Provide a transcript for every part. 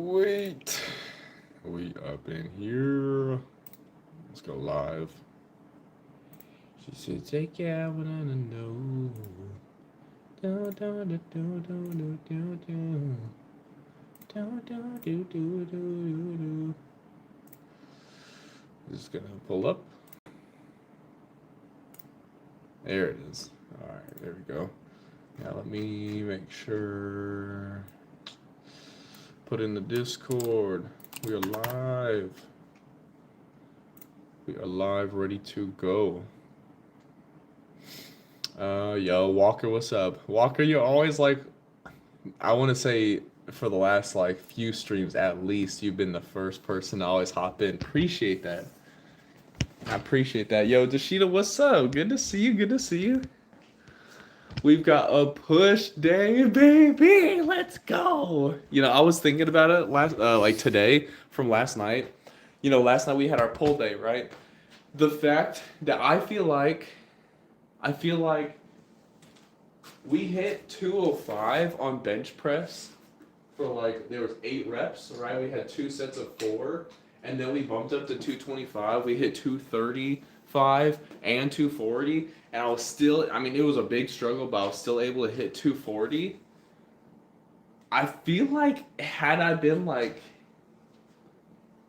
Wait. We up in here. Let's go live. She said, take you out on the nose. Do, do, do, do, do, do, do. Do, do, do, do, do, do. Just gonna pull up. There it is. Alright, there we go. Now let me make sure. Put in the Discord. We are live. We are live, ready to go. Yo, Walker, what's up? Walker, you're always like, I want to say for the last like few streams at least, you've been the first person to always hop in. Appreciate that. I appreciate that. Yo, Dashita, what's up? Good to see you. Good to see you. We've got a push day, baby. Let's go. You know, I was thinking about it like today from last night. You know, last night we had our pull day, right? The fact that I feel like we hit 205 on bench press for like, there was 8 reps, right? We had 2 sets of 4, and then we bumped up to 225. We hit 235 and 240, and I was still, I mean, it was a big struggle, but I was still able to hit 240. I feel like had I been like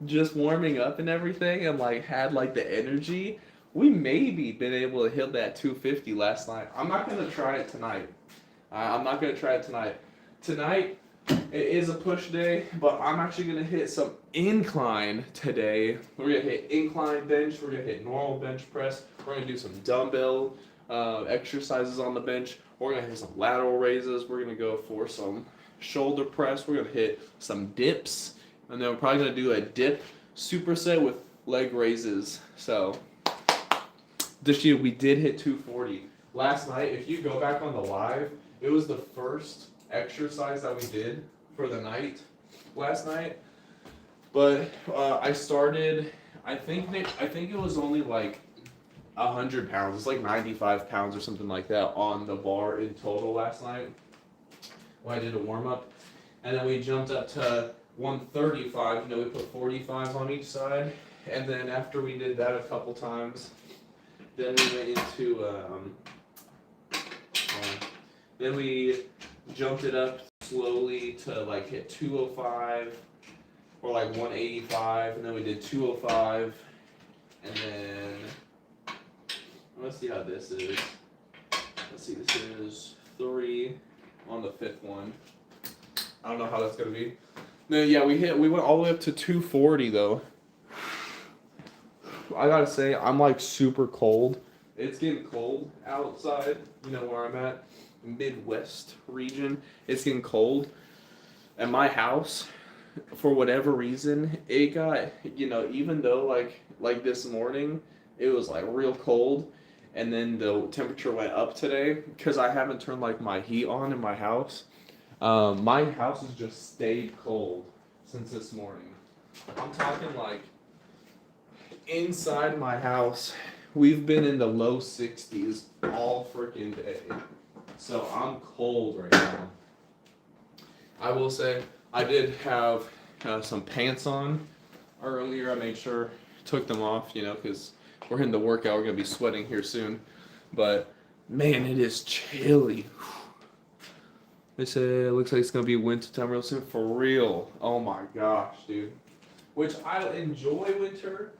just warming up and everything and like had like the energy, we maybe been able to hit that 250 last night. I'm not gonna try it tonight. I'm not gonna try it tonight. Tonight it is a push day, but I'm actually gonna hit some incline today. We're gonna hit incline bench. We're gonna hit normal bench press. We're gonna do some dumbbell exercises on the bench. We're gonna hit some lateral raises. We're gonna go for some shoulder press. We're gonna hit some dips, and then we're probably gonna do a dip superset with leg raises. So this year we did hit 240 last night. If you go back on the live, it was the first exercise that we did for the night last night. But I started. I think it was only like 100 pounds. It's like 95 pounds or something like that on the bar in total last night. Well, I did a warm up, and then we jumped up to 135. You know, we put 45 on each side, and then after we did that a couple times, then we went into then we jumped it up slowly to like hit 205 or like 185, and then we did 205, and then let's see how this is. Let's see, this is 3 on the 5th one. I don't know how that's gonna be. No, yeah, we went all the way up to 240 though. I gotta say, I'm like super cold. It's getting cold outside, you know where I'm at, Midwest region. It's getting cold. At my house, for whatever reason, it got, you know, even though like this morning, it was like real cold, and then the temperature went up today, because I haven't turned like my heat on in my house. My house has just stayed cold since this morning. I'm talking like, inside my house, we've been in the low 60s all freaking day. So I'm cold right now. I will say, I did have some pants on earlier. I made sure, took them off, you know, because we're in the workout. We're going to be sweating here soon. But, man, it is chilly. They say it looks like it's going to be winter time real soon. For real. Oh my gosh, dude. Which I enjoy winter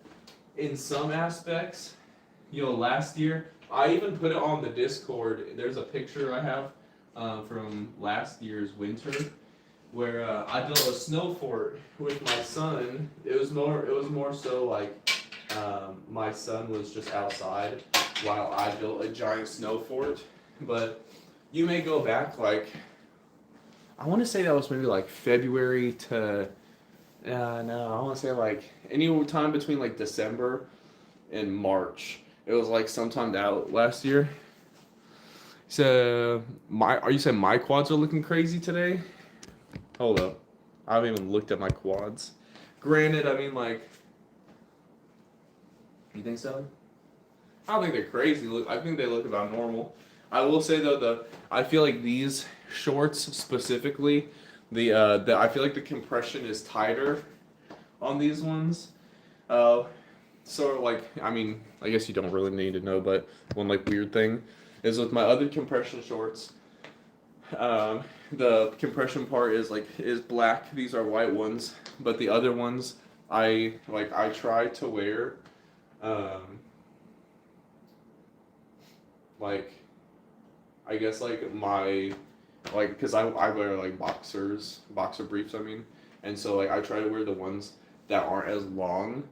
in some aspects. You know, last year, I even put it on the Discord. There's a picture I have from last year's winter where I built a snow fort with my son. It was more so like my son was just outside while I built a giant snow fort. But you may go back like, I want to say that was maybe like February to no, I want to say like any time between like December and March. It was like sometime out last year. So are you saying my quads are looking crazy today? Hold up, I haven't even looked at my quads. Granted, I mean like, you think so? I don't think they're crazy. I think they look about normal. I will say though, I feel like these shorts specifically, The I feel like the compression is tighter on these ones. So like, I mean, I guess you don't really need to know, but one like weird thing is with my other compression shorts, the compression part is black. These are white ones, but the other ones I try to wear, like, I guess because I wear like boxer briefs, I mean, and so like I try to wear the ones that aren't as long.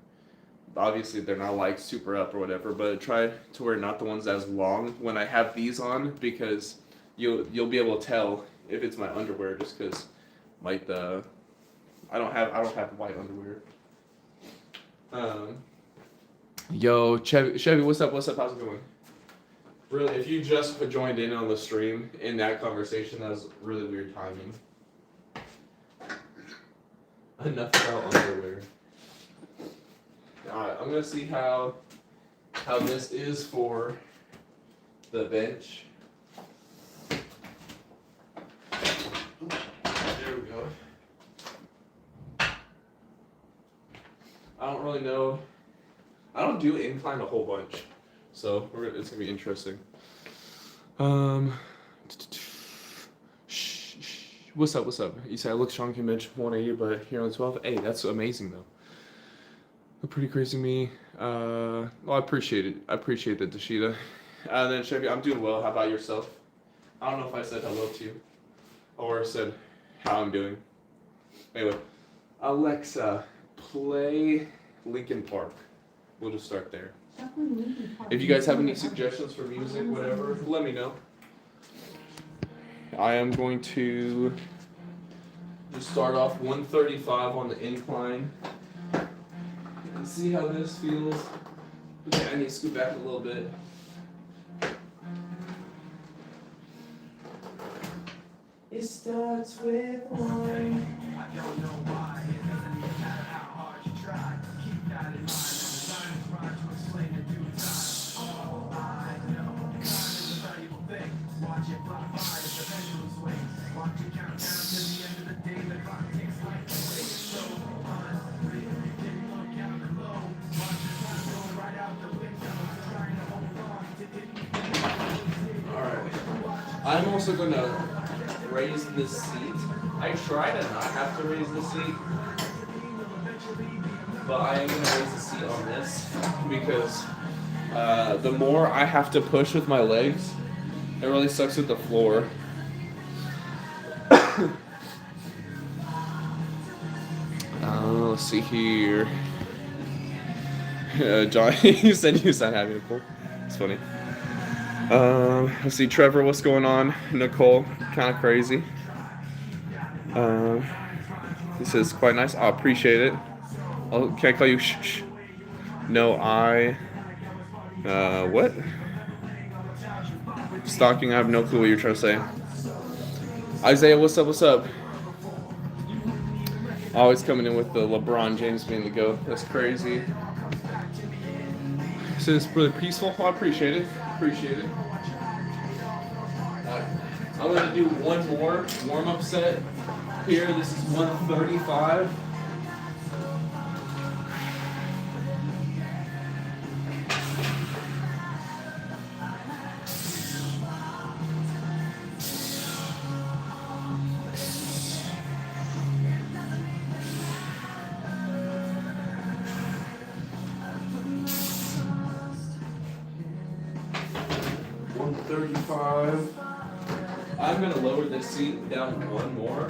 Obviously they're not like super up or whatever, but try to wear not the ones as long when I have these on, because you'll be able to tell if it's my underwear just because like I don't have white underwear. Yo, Chevy, what's up? How's it going? Really, if you just joined in on the stream in that conversation, that was really weird timing. Enough about underwear. Alright, I'm gonna see how this is for the bench. There we go. I don't really know. I don't do incline a whole bunch, so it's gonna be interesting. What's up? You say I look strong, can bench 180, but here on 12. Hey, that's amazing though. Pretty crazy to me. Well, I appreciate it. I appreciate that, Dashita. And then Chevy, I'm doing well. How about yourself? I don't know if I said hello to you or said how I'm doing. Anyway, Alexa, play Linkin Park. We'll just start there. If you guys have any suggestions for music, whatever, let me know. I am going to just start off 135 on the incline. And see how this feels. Okay, I need to scoot back a little bit. It starts with one. I don't know why. It doesn't even matter how hard you try. Keep that in mind. I'm trying to explain in due time. Oh, I know. Time is a valuable thing. Watch it fly by as the pendulum swings. Watch it count down to the end of the day. The clock takes life away. It's so unreal. Didn't look out below. Watch the time go right out the window. Trying to hold on to it. Alright. I'm also gonna raise this seat. I try to not have to raise the seat, but I am going to raise the seat on this because the more I have to push with my legs, it really sucks with the floor. Let's see here. John, you said you sound happy, Nicole. It's funny. Let's see, Trevor, what's going on? Nicole, kind of crazy. He says, quite nice. I appreciate it. Oh, can I call you shh? No, what? Stalking, I have no clue what you're trying to say. Isaiah, what's up? Always coming in with the LeBron James being the GOAT. That's crazy. So it's really peaceful. I appreciate it. I'm going to do one more warm-up set here. This is 135. I'm going to lower this seat down one more.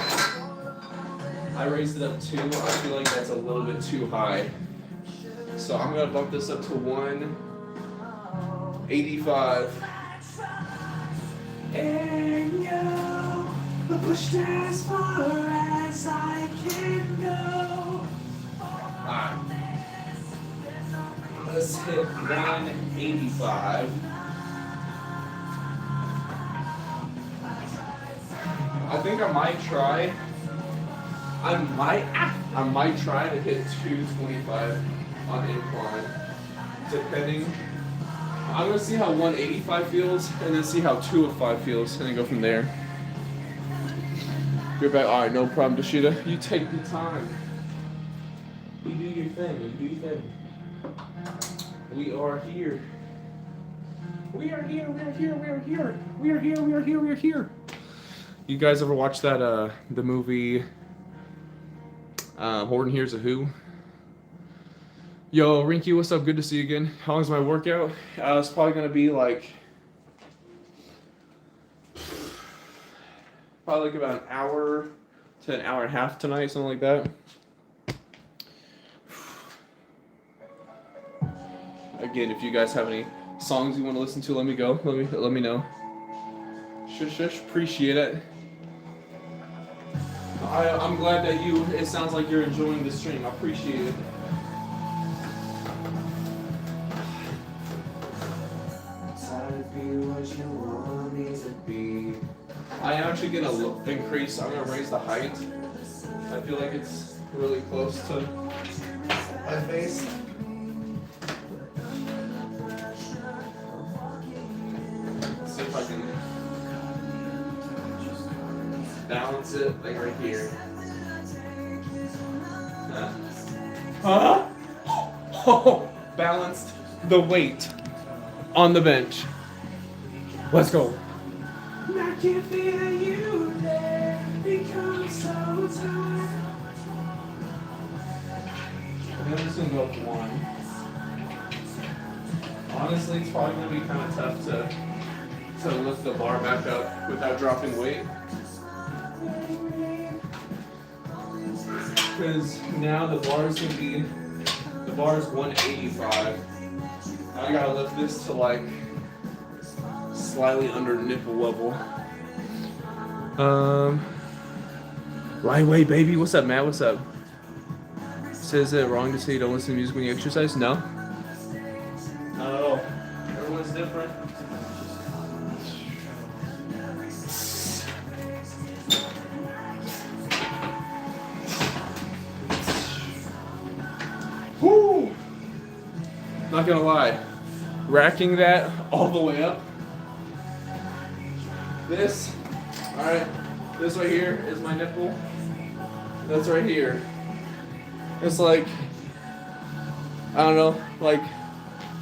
I raised it up 2. I feel like that's a little bit too high. So I'm going to bump this up to 185. And yo, pushed as far as I can go. Alright. Let's hit 185. I think I might try. I might try to hit 225 on incline, depending. I'm gonna see how 185 feels, and then see how 205 feels, and then go from there. You're back. All right, no problem, Dashita. You take your time. You do your thing. You do your thing. We are here. We are here. We are here. We are here. We are here. We are here. We are here. You guys ever watch that the movie Horton Hears a Who? Yo, Rinky, what's up? Good to see you again. How long's my workout? It's probably gonna be like about an hour to an hour and a half tonight, something like that. Again, if you guys have any songs you want to listen to, let me go. Let me know. Shush, appreciate it. I'm glad that it sounds like you're enjoying the stream. I appreciate it. I am actually gonna increase. I'm gonna raise the height. I feel like it's really close to my face. Let's see if I can balance it like right here. Huh? Oh, balanced the weight on the bench. Let's go. I can feel you there, become so tired. I'm just gonna go with one. Honestly, it's probably gonna be kind of tough to lift the bar back up without dropping weight. Because now the bar is 185. I gotta lift this to like slightly under nipple level. Lightweight baby, what's up, Matt? What's up? Says it wrong to say you don't listen to music when you exercise? No. No. Everyone's different. Woo! Not gonna lie, racking that all the way up. This, all right, this right here is my nipple. That's right here. It's like, I don't know, like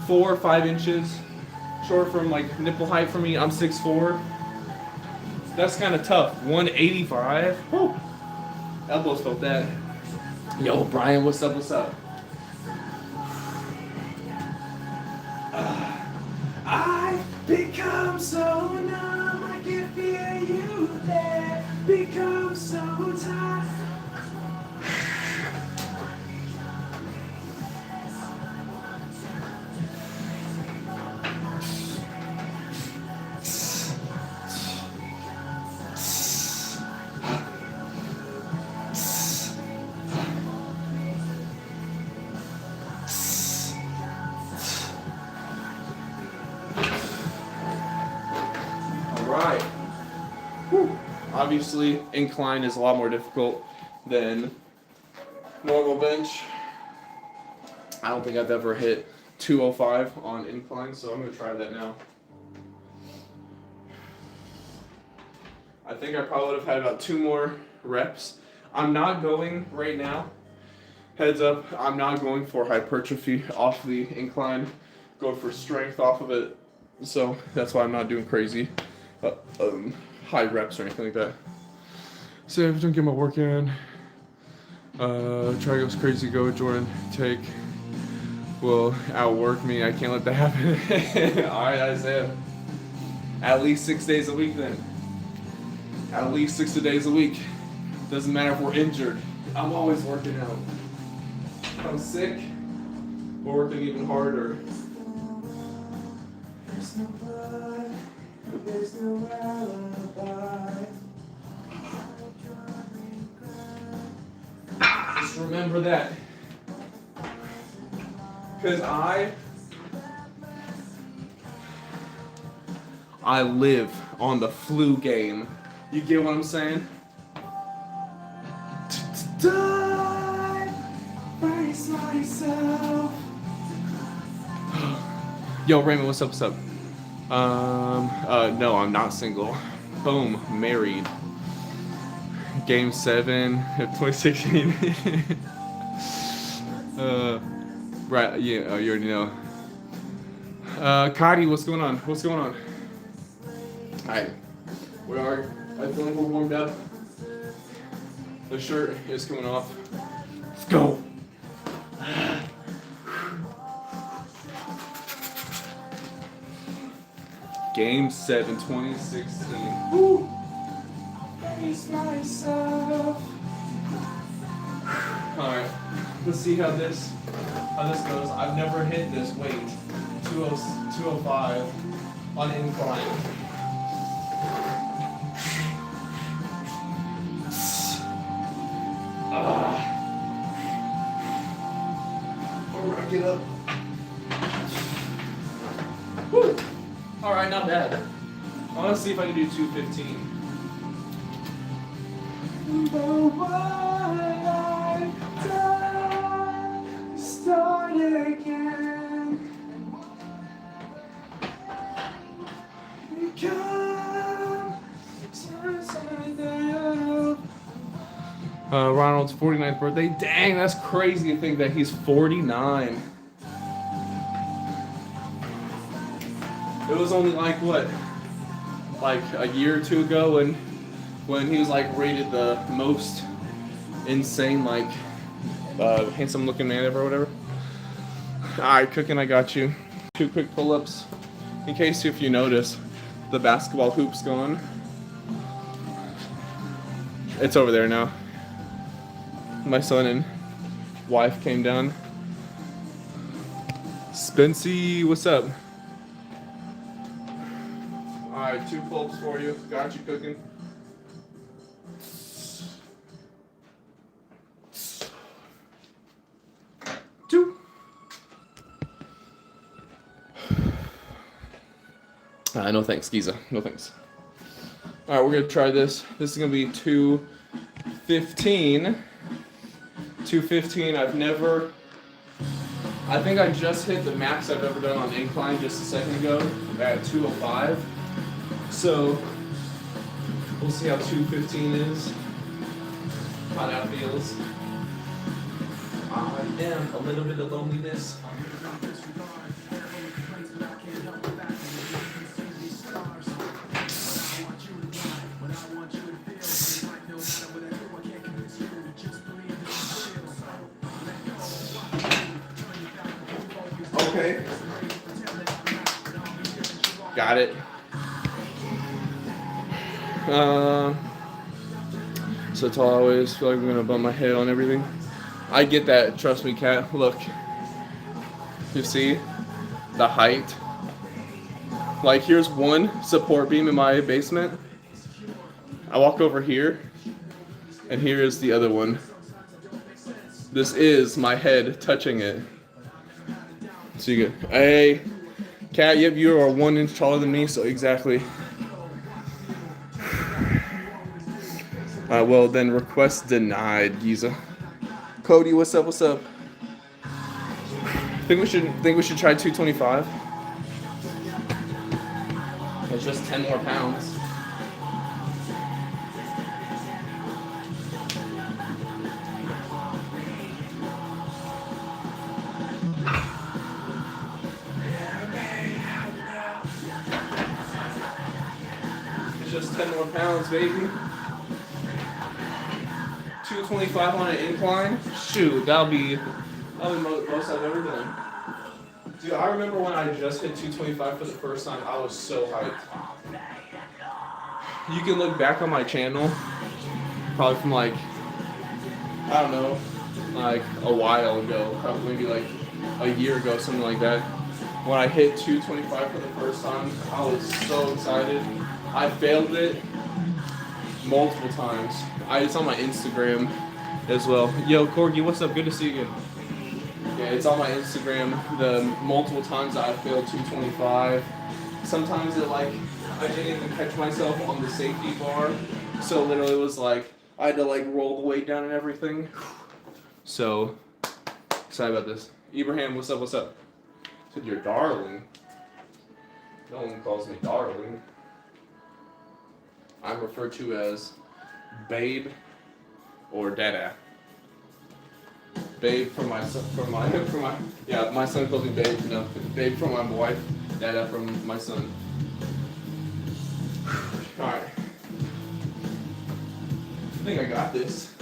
4 or 5 inches short from like nipple height for me. I'm 6'4". That's kind of tough. 185. Whew. Elbows felt that. Yo, Brian, what's up? What's up? I become so numb, I can feel you there, become so tired. Obviously, incline is a lot more difficult than normal bench. I don't think I've ever hit 205 on incline, so I'm going to try that now. I think I probably would have had about 2 more reps. I'm not going right now. Heads up, I'm not going for hypertrophy off the incline. Going for strength off of it. So that's why I'm not doing crazy high reps or anything like that. So if I don't get my work in, try goes crazy, go Jordan, take will outwork me. I can't let that happen. Alright, Isaiah. At least 6 days a week then. At least 6 days a week. Doesn't matter if we're injured. I'm always working out. If I'm sick, we're working even harder. There's no blood, there's no alibi. Just remember that. Because I live on the flu game. You get what I'm saying? Die, face myself. Yo, Raymond, what's up? What's up? No, I'm not single. Boom, married. Game 7 of 2016. Right, yeah, you already know. Kadi, what's going on? What's going on? Alright, we are. I feel like we're warmed up. The shirt is coming off. Let's go. Game 7, 2016. Woo! Praise myself. Alright, let's see how this goes. I've never hit this weight. 205 on incline. Rack it up. Woo! Alright, not bad. I want to see if I can do 215. But what I've done, start again. Ronald's 49th birthday. Dang, that's crazy to think that he's 49. It was only like what? Like a year or two ago when he was like rated the most insane, like handsome looking man ever or whatever. Alright, Cooking, I got you. 2 quick pull-ups. In case if you notice, the basketball hoop's gone. It's over there now. My son and wife came down. Spency, what's up? Alright, 2 pull-ups for you. Got you, Cooking. No thanks, Giza. No thanks. Alright, we're gonna try this. This is gonna be 215. 215. I think I just hit the max I've ever done on incline just a second ago at 205. So we'll see how 215 is. How that feels. I am a little bit of loneliness. Okay. Got it. So it's always feel like I'm gonna bump my head on everything. I get that, trust me, Kat. Look. You see the height? Like here's one support beam in my basement. I walk over here and here is the other one. This is my head touching it. So you get, hey, Kat, yep, you are 1 inch taller than me, so exactly. Well then, request denied, Giza. Cody, what's up? What's up? Think we should try 225. It's just 10 more pounds. Just 10 more pounds, baby. 225 on an incline. Shoot, that'll be most I've ever done. Dude, I remember when I just hit 225 for the first time, I was so hyped. You can look back on my channel, probably from like, I don't know, like a while ago, probably maybe like a year ago, something like that. When I hit 225 for the first time, I was so excited. I failed it multiple times. It's on my Instagram as well. Yo, Corgi, what's up? Good to see you again. Yeah, it's on my Instagram. The multiple times that I failed 225. Sometimes it I didn't even catch myself on the safety bar. So literally it was like, I had to roll the weight down and everything. So, excited about this. Ibrahim, what's up? What's up? Said you're darling. No one calls me darling. I'm referred to as Babe or Dada. Babe from my son, yeah, my son calls me Babe. No, Babe from my wife, Dada from my son. All right. I think I got this.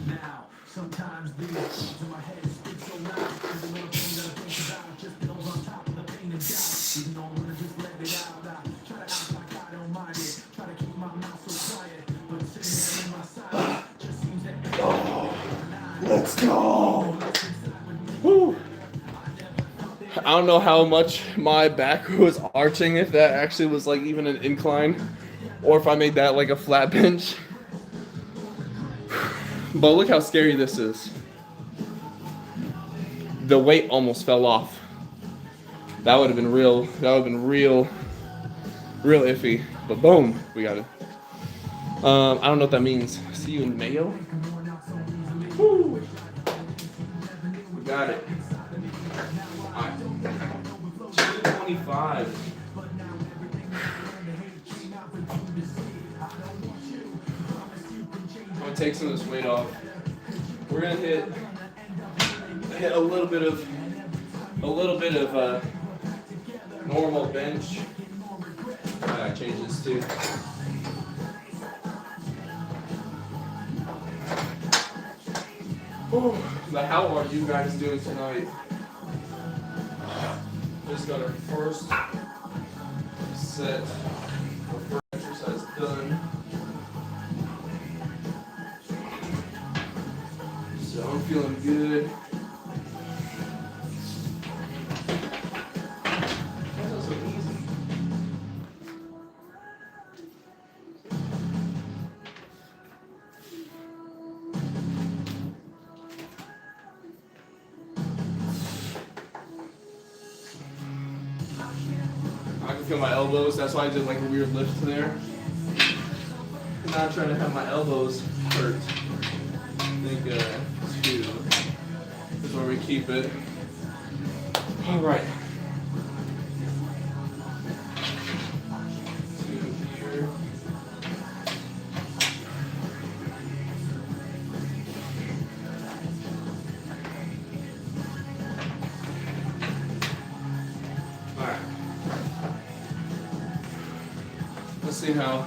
Now, sometimes these thoughts in my head speak so loud. There's a little thing that I think about, just builds on top of the pain and doubt. Even though I'm gonna just let it out, I try to act like I don't mind it. Try to keep my mouth so quiet, but sitting there in my silence just seems that Let's go. Woo. I don't know how much my back was arching, if that actually was like even an incline, or if I made that like a flat bench. But look how scary this is. The weight almost fell off. That would have been real. That would have been real iffy. But boom, we got it. I don't know what that means. See you in Mayo. Woo. We got it. All right. 225. I'm gonna take some of this weight off. We're gonna hit a little bit of normal bench. I change this too. Whew. But how are you guys doing tonight? Just got our first set, our first exercise done. So I'm feeling good. That's not so easy. I can feel my elbows. That's why I did like a weird lift there. I'm not trying to have my elbows hurt. I think 2 is where we keep it. All right. 2 here. All right. Let's see how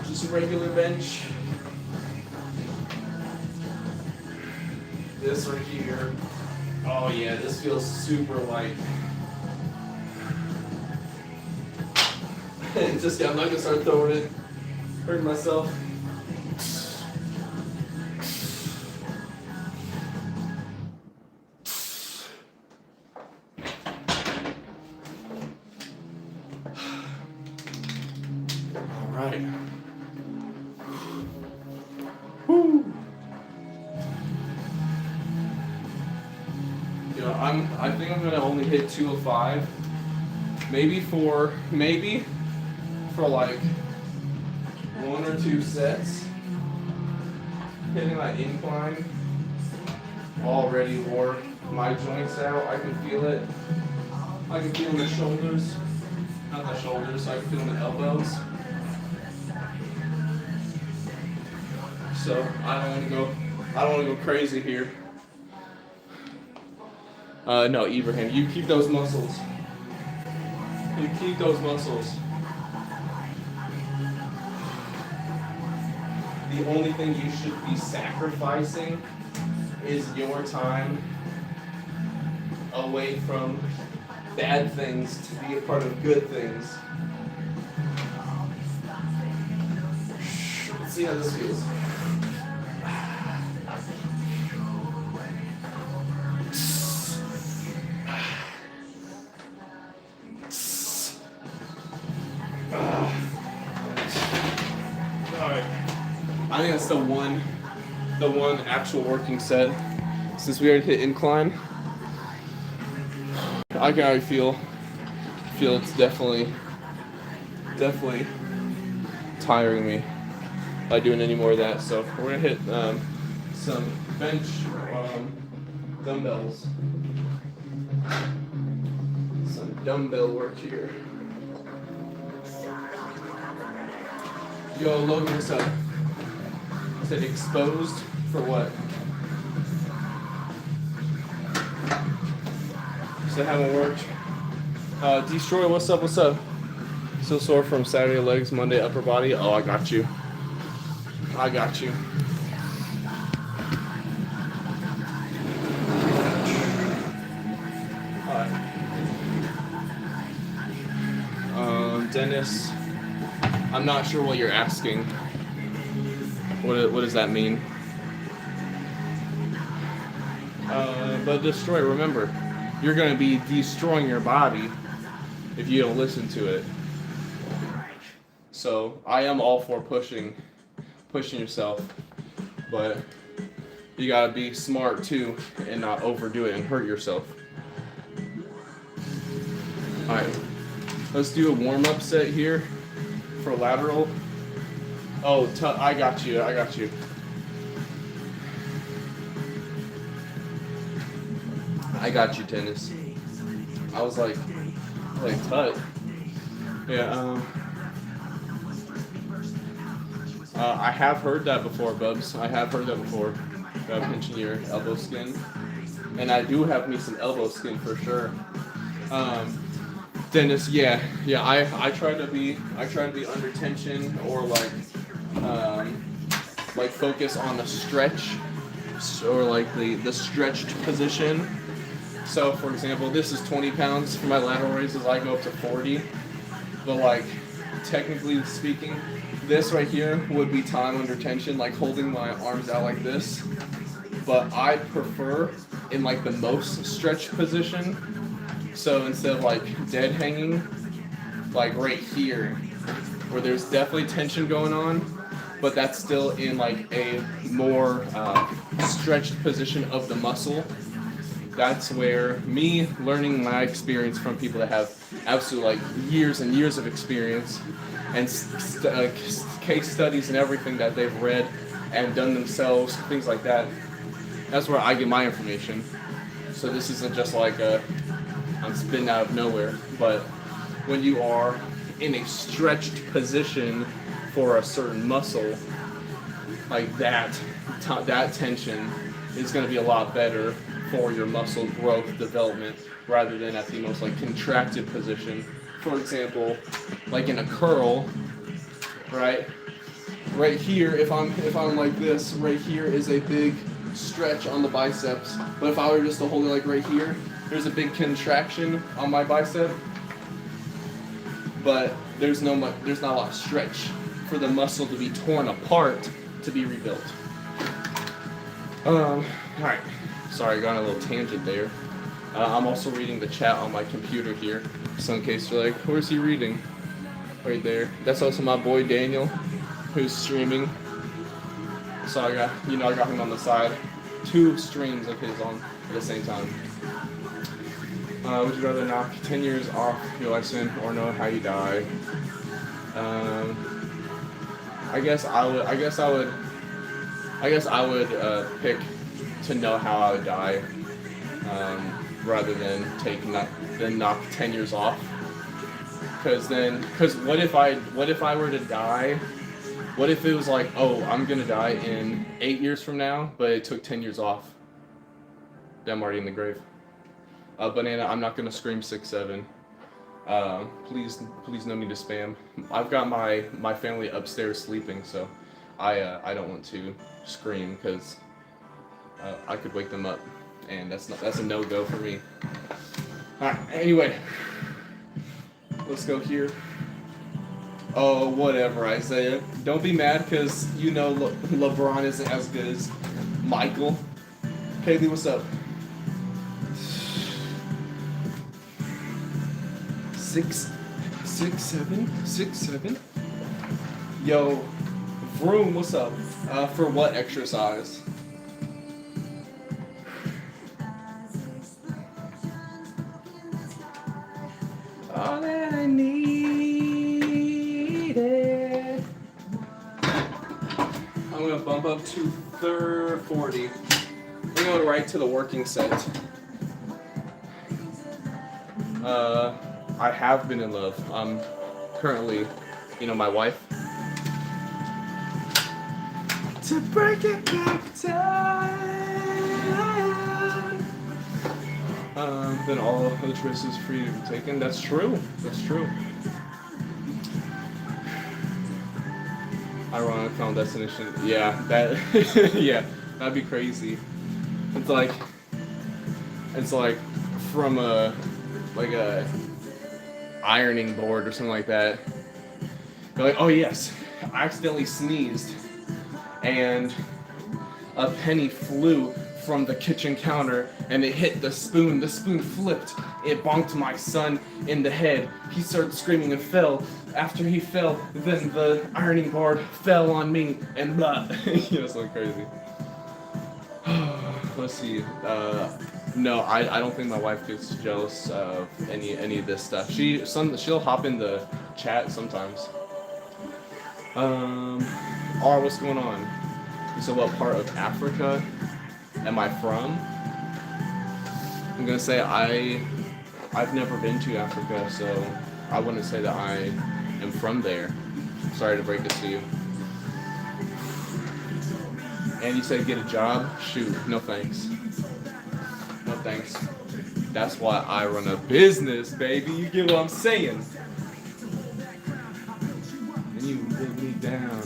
just a regular bench. This right here. Oh yeah, this feels super light. Just I'm not gonna start throwing it. Hurting myself. All right. Woo. I think I'm gonna only hit 205. Maybe for like 1 or 2 sets. Hitting that incline already wore my joints out. I can feel it. I can feel the shoulders. Not the shoulders, I can feel the elbows. So I don't wanna go crazy here. No, Ibrahim, you keep those muscles. You keep those muscles. The only thing you should be sacrificing is your time away from bad things to be a part of good things. Let's see how this feels. I think that's the one actual working set. Since we already hit incline, I can already feel it's definitely tiring me by doing any more of that. So we're gonna hit some bench dumbbells, some dumbbell work here. Yo, Logan, what's up? said exposed for what? So that haven't worked. Destroy, what's up, what's up? Still sore from Saturday legs, Monday upper body. Oh, I got you. I got you. Dennis, I'm not sure what you're asking. What does that mean? But destroy, remember, you're going to be destroying your body if you don't listen to it. So I am all for pushing yourself, but you got to be smart too and not overdo it and hurt yourself. All right. Let's do a warm-up set here for lateral. Oh, I got you. I got you. I got you, Dennis. I was like tut. Yeah. I have heard that before, Bubs. I have heard that before. About pinching your elbow skin, and I do have me some elbow skin for sure. Dennis, yeah, I try to be under tension or like focus on the stretch or like the stretched position. So for example, this is 20 pounds for my lateral raises. I go up to 40, but like technically speaking, this right here would be time under tension, like holding my arms out like this. But I prefer in like the most stretched position. So instead of like dead hanging, like right here, where there's definitely tension going on, but that's still in like a more stretched position of the muscle. That's where me learning my experience from people that have absolutely like years and years of experience and case studies and everything that they've read and done themselves, things like that. That's where I get my information. So this isn't just like I'm spitting out of nowhere, but when you are in a stretched position for a certain muscle, like that tension is going to be a lot better for your muscle growth development rather than at the most like contracted position. For example, like in a curl, right here, if I'm like this, right here is a big stretch on the biceps, but if I were just to hold it like right here, there's a big contraction on my bicep, but there's not a lot of stretch for the muscle to be torn apart to be rebuilt. All right. Sorry, I got on a little tangent there. I'm also reading the chat on my computer here, so in case you're like, where's he reading? Right there. That's also my boy Daniel, who's streaming. So I got him on the side. 2 streams of his on at the same time. Would you rather knock 10 years off your lifespan or know how you die? I guess I would pick to know how I would die, rather than knock 10 years off. Because what if I were to die? What if it was like, oh, I'm gonna die in 8 years from now, but it took 10 years off? Then I'm already in the grave. Banana, I'm not gonna scream 6'7". Please no need to spam. I've got my family upstairs sleeping, so I don't want to scream because I could wake them up, and that's a no-go for me. All right, anyway, let's go here. Oh, whatever, Isaiah. Don't be mad because you know LeBron isn't as good as Michael. Kaylee, what's up? 6'7". Yo, Vroom, what's up? For what exercise? All that I needed. I'm gonna bump up to 40. We're going right to the working set. I have been in love. I'm currently, my wife. to break it back down. Then all other choices free to be taken. That's true. That's true. Ironic Final Destination. Yeah, that. Yeah, that'd be crazy. It's like from a ironing board or something like that. They're like, oh yes, I accidentally sneezed, and a penny flew from the kitchen counter and it hit the spoon. The spoon flipped. It bonked my son in the head. He started screaming and fell. After he fell, then the ironing board fell on me and blah. You know, something crazy. Let's see. No, I don't think my wife gets jealous of any of this stuff. She'll hop in the chat sometimes. What's going on? So what part of Africa am I from? I'm gonna say I've never been to Africa, so I wouldn't say that I am from there. Sorry to break this to you. And you said get a job? Shoot, no thanks. No thanks. That's why I run a business, baby. You get what I'm saying? And you put me down.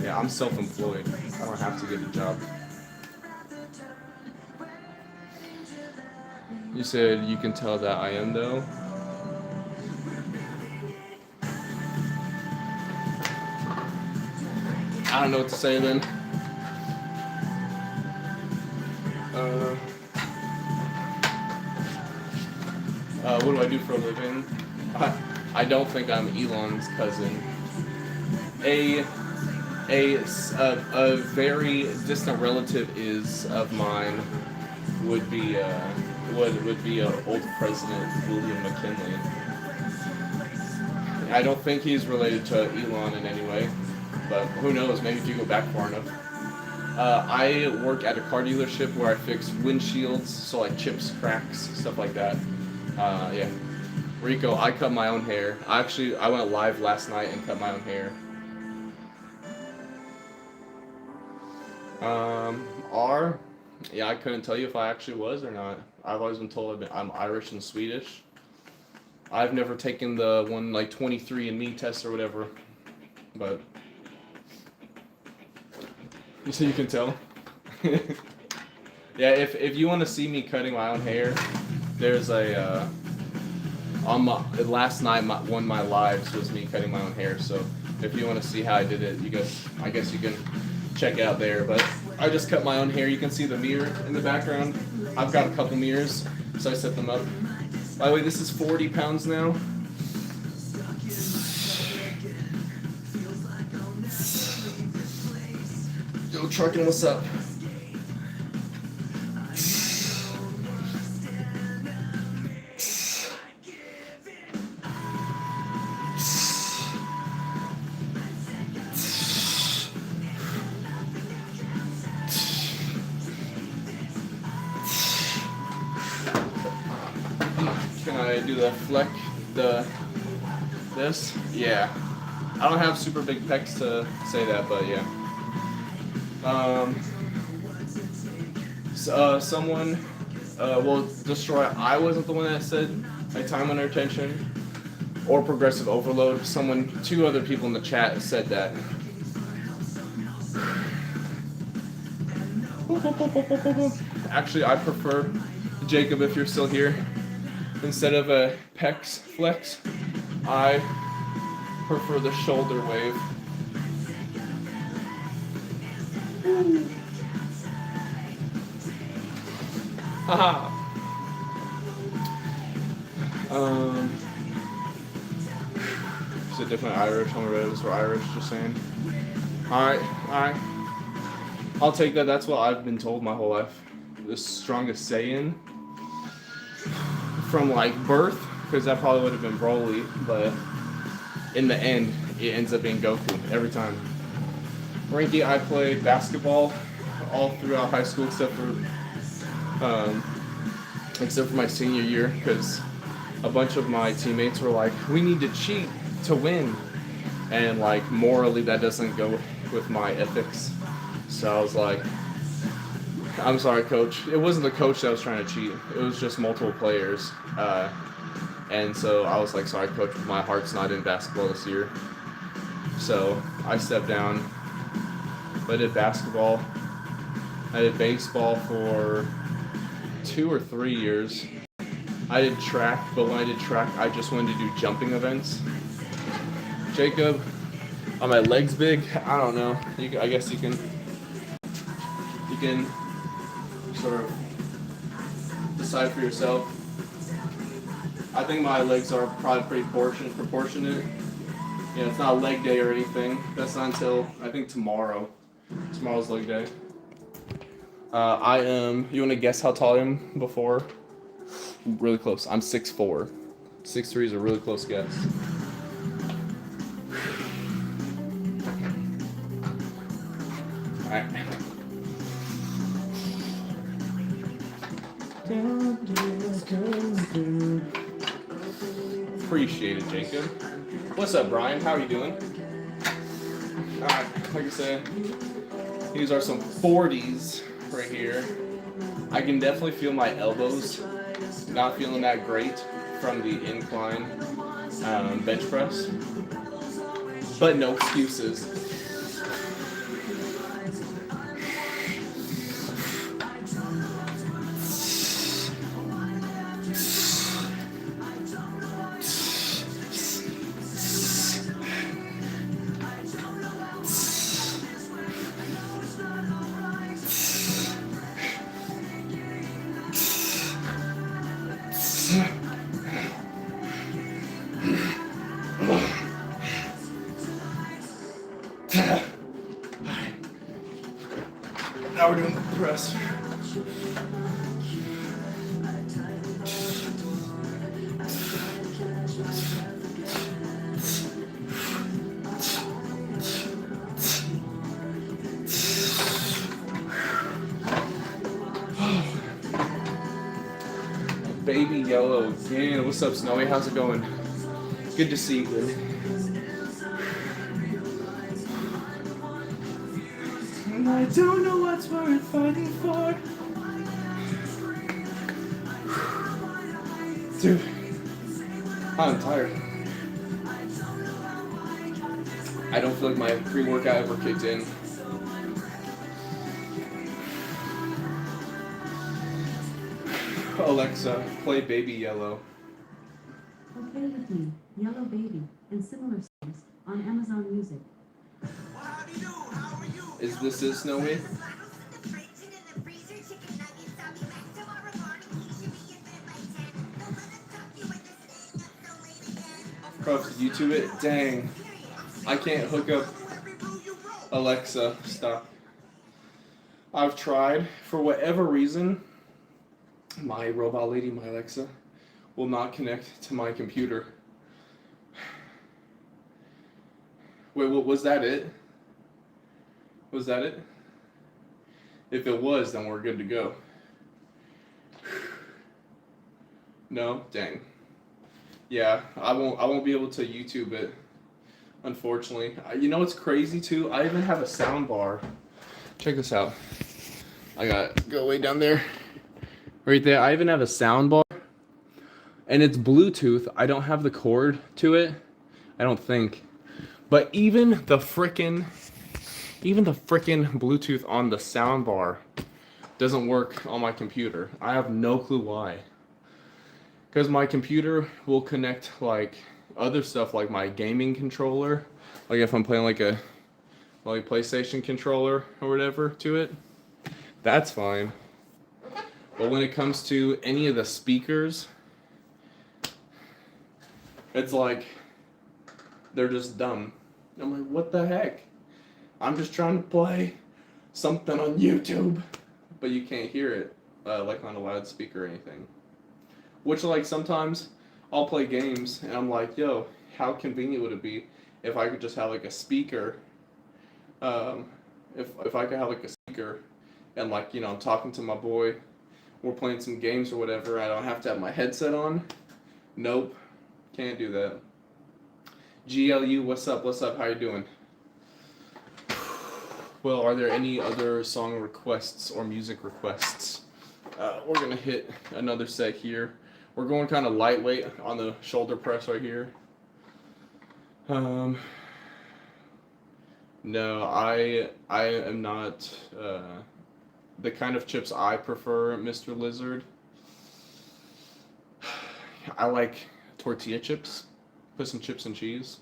Yeah, I'm self-employed. I don't have to get a job. You said you can tell that I am, though. I don't know what to say then. What do I do for a living? I don't think I'm Elon's cousin. A very distant relative of mine would be old President William McKinley. I don't think he's related to Elon in any way, but who knows? Maybe if you go back far enough. I work at a car dealership where I fix windshields, so like chips, cracks, stuff like that. Yeah. Rico, I cut my own hair. I went live last night and cut my own hair. Yeah, I couldn't tell you if I actually was or not. I've always been told I'm Irish and Swedish. I've never taken the one like 23andMe test or whatever, but so you can tell. Yeah, if you want to see me cutting my own hair, there's a last night one of my lives was me cutting my own hair. So if you want to see how I did it, I guess you can check out there. But I just cut my own hair. You can see the mirror in the background. I've got a couple mirrors, so I set them up. By the way, this is 40 pounds now. Yo, trucking, what's up? Can I do the fleck, this? Yeah. I don't have super big pecs to say that, but yeah. Someone will destroy. I wasn't the one that said my time under attention or progressive overload. Two other people in the chat said that. Actually, I prefer, Jacob, if you're still here, instead of a pecs flex, I prefer the shoulder wave. Haha. Is it different Irish? Some relatives were Irish, just saying. Alright. I'll take that. That's what I've been told my whole life. The strongest Saiyan from like birth, because that probably would have been Broly, but in the end, it ends up being Goku every time. Ranky, I played basketball all throughout high school except for my senior year, because a bunch of my teammates were like, we need to cheat to win, and like morally that doesn't go with my ethics. So I was like, I'm sorry, coach. It wasn't the coach that was trying to cheat. It was just multiple players. And so I was like, sorry, coach, my heart's not in basketball this year. So I stepped down. But I did basketball. I did baseball for 2 or 3 years. I did track, but when I did track, I just wanted to do jumping events. Jacob, are my legs big? I don't know. I guess you can sort of decide for yourself. I think my legs are probably pretty proportionate. Yeah, it's not leg day or anything. That's not until I think tomorrow. Tomorrow's leg day. I am. You want to guess how tall I am before? Really close. I'm 6'4". 6'3" is a really close guess. Alright. Appreciate it, Jacob. What's up, Brian? How are you doing? Alright, like I said, these are some 40s right here. I can definitely feel my elbows not feeling that great from the incline bench press, but no excuses. Now we're doing the press. Baby Yellow again. What's up, Snowy? How's it going? Good to see you. I don't know what's worth fighting for. Dude, I'm tired. I don't feel like my pre-workout ever kicked in. Alexa, play Baby Yellow. Okay with me, Yellow Baby, and similar songs on Amazon Music. Is this it, Snowy? Props, YouTube it? Dang. I can't hook up Alexa. Stop. I've tried. For whatever reason, my robot lady, my Alexa, will not connect to my computer. Wait, was that it? Was that it? If it was, then we're good to go. No? Dang. Yeah, I won't be able to YouTube it, unfortunately. You know what's crazy too? I even have a sound bar. Check this out. I got go way down there. Right there. I even have a sound bar. And it's Bluetooth. I don't have the cord to it. I don't think. But even the frickin' Bluetooth on the sound bar doesn't work on my computer. I have no clue why. Because my computer will connect like other stuff like my gaming controller. Like if I'm playing like a PlayStation controller or whatever to it. That's fine. But when it comes to any of the speakers, it's like they're just dumb. I'm like, what the heck? I'm just trying to play something on YouTube, but you can't hear it like on a loudspeaker or anything. Which like sometimes I'll play games and I'm like, yo, how convenient would it be if I could just have like a speaker? If I could have like a speaker and like, you know, I'm talking to my boy, we're playing some games or whatever, I don't have to have my headset on. Nope, can't do that. GLU, what's up? How you doing? Quill, are there any other song requests or music requests? We're gonna hit another set here. We're going kind of lightweight on the shoulder press right here. No, I am not the kind of chips I prefer, Mr. Lizard. I like tortilla chips. Put some chips and cheese.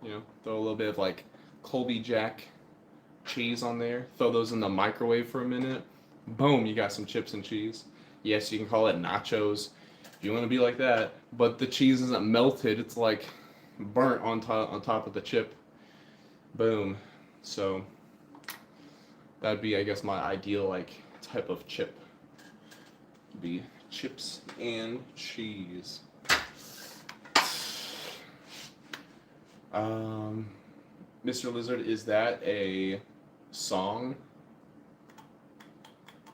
You know, throw a little bit of like Colby Jack cheese on there. Throw those in the microwave for a minute. Boom, you got some chips and cheese. Yes, you can call it nachos if you want to be like that, but the cheese isn't melted. It's like burnt on top of the chip. Boom. So that'd be, I guess, my ideal like type of chip. Be chips and cheese. Mr. Lizard, is that a song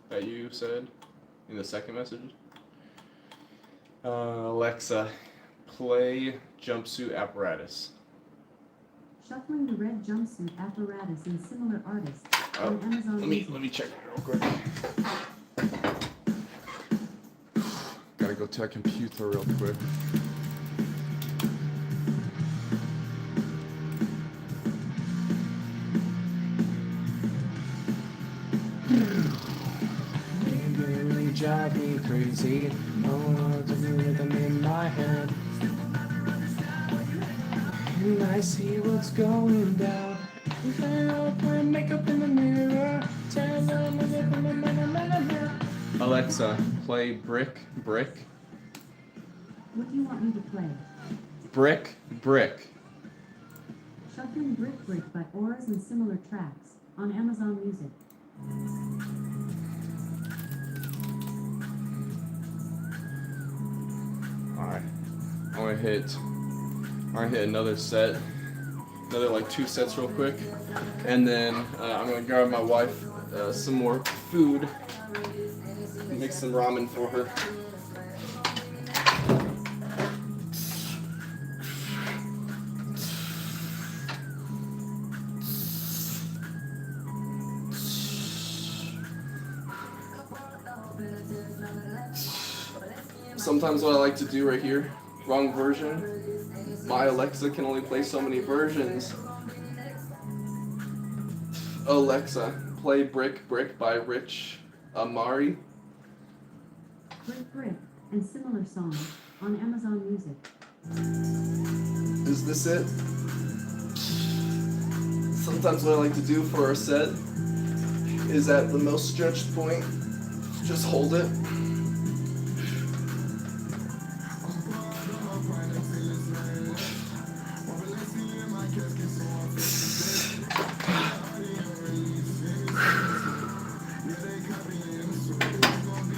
that you said in the second message? Alexa, play Jumpsuit Apparatus. Shuffling the Red Jumpsuit Apparatus and Similar Artists on Amazon Music. Let me check it real quick. Gotta go to a computer real quick. Really drive me crazy. Oh, the rhythm in my head. And I see what's going down. If I put makeup in the mirror, turn on the mirror. Alexa, play Brick, Brick. What do you want me to play? Brick, Brick. Shuffling Brick Brick by Auras and Similar Tracks on Amazon Music. Alright. I'm gonna hit another set. Another like 2 sets real quick. And then I'm gonna grab my wife some more food. Make some ramen for her. Sometimes what I like to do right here, wrong version. My Alexa can only play so many versions. Alexa, play Brick Brick by Rich Amari. Brick Brick and Similar Songs on Amazon Music. Is this it? Sometimes what I like to do for a set is at the most stretched point, just hold it.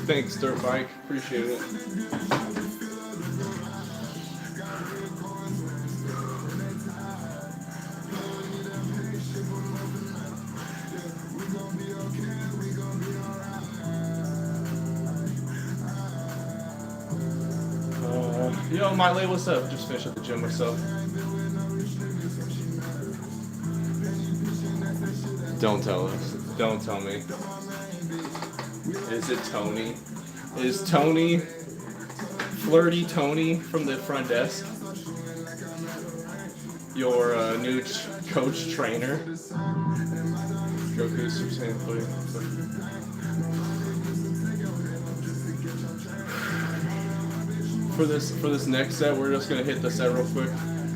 Thanks, Dirt Bike. Appreciate it. Yo, Miley, what's up? Just finished at the gym myself. Don't tell us. Don't tell me. Is it Tony? Is Tony Flirty Tony from the front desk your new coach trainer? Goku Super Saiyan 3. For this next set, we're just gonna hit the set real quick.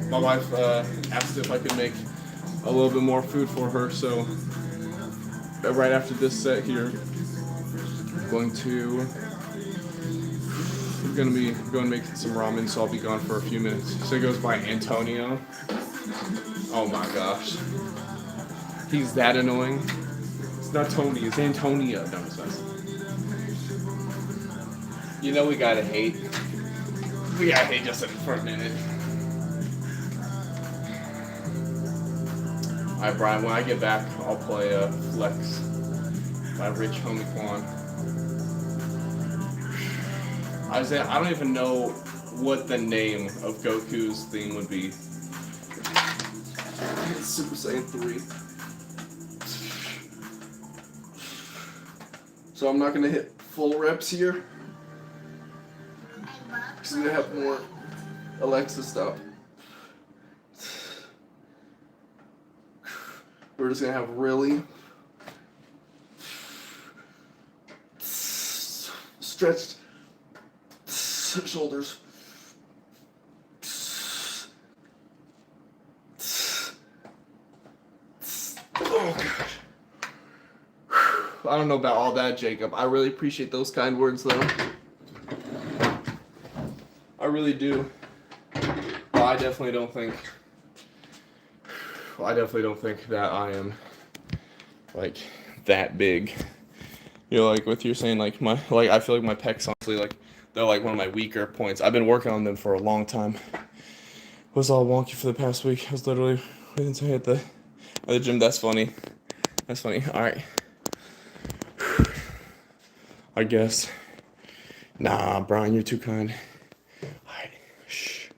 My wife asked if I could make a little bit more food for her, so right after this set here, we're gonna be going to make some ramen, so I'll be gone for a few minutes. So it goes by Antonio. Oh my gosh, he's that annoying. It's not Tony, it's Antonio. No, it's not. You know we gotta hate. We gotta hate just for a minute. Alright, Brian, when I get back, I'll play Flex by Rich Homie Quan. Isaiah, I don't even know what the name of Goku's theme would be. Super Saiyan 3. So I'm not gonna hit full reps here. I'm gonna have more Alexa stuff. We're just gonna have really stretched shoulders. Oh gosh. I don't know about all that, Jacob. I really appreciate those kind words, though. I really do. But I definitely don't think that I am like that big. You know, like with you saying, like I feel like my pecs, honestly, like they're like one of my weaker points. I've been working on them for a long time. Was all wonky for the past week. I was literally waiting to hit at the gym. That's funny. That's funny. All right. I guess. Nah, Brian, you're too kind. All right. Shh.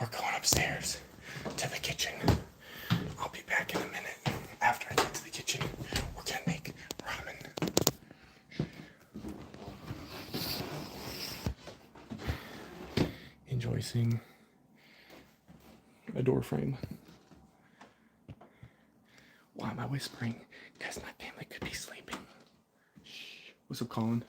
We're going upstairs to the kitchen. I'll be back in a minute. After I get to the kitchen, we're gonna make ramen. Enjoy seeing a door frame. Why am I whispering? Because my family could be sleeping. Shh. What's up, Colin?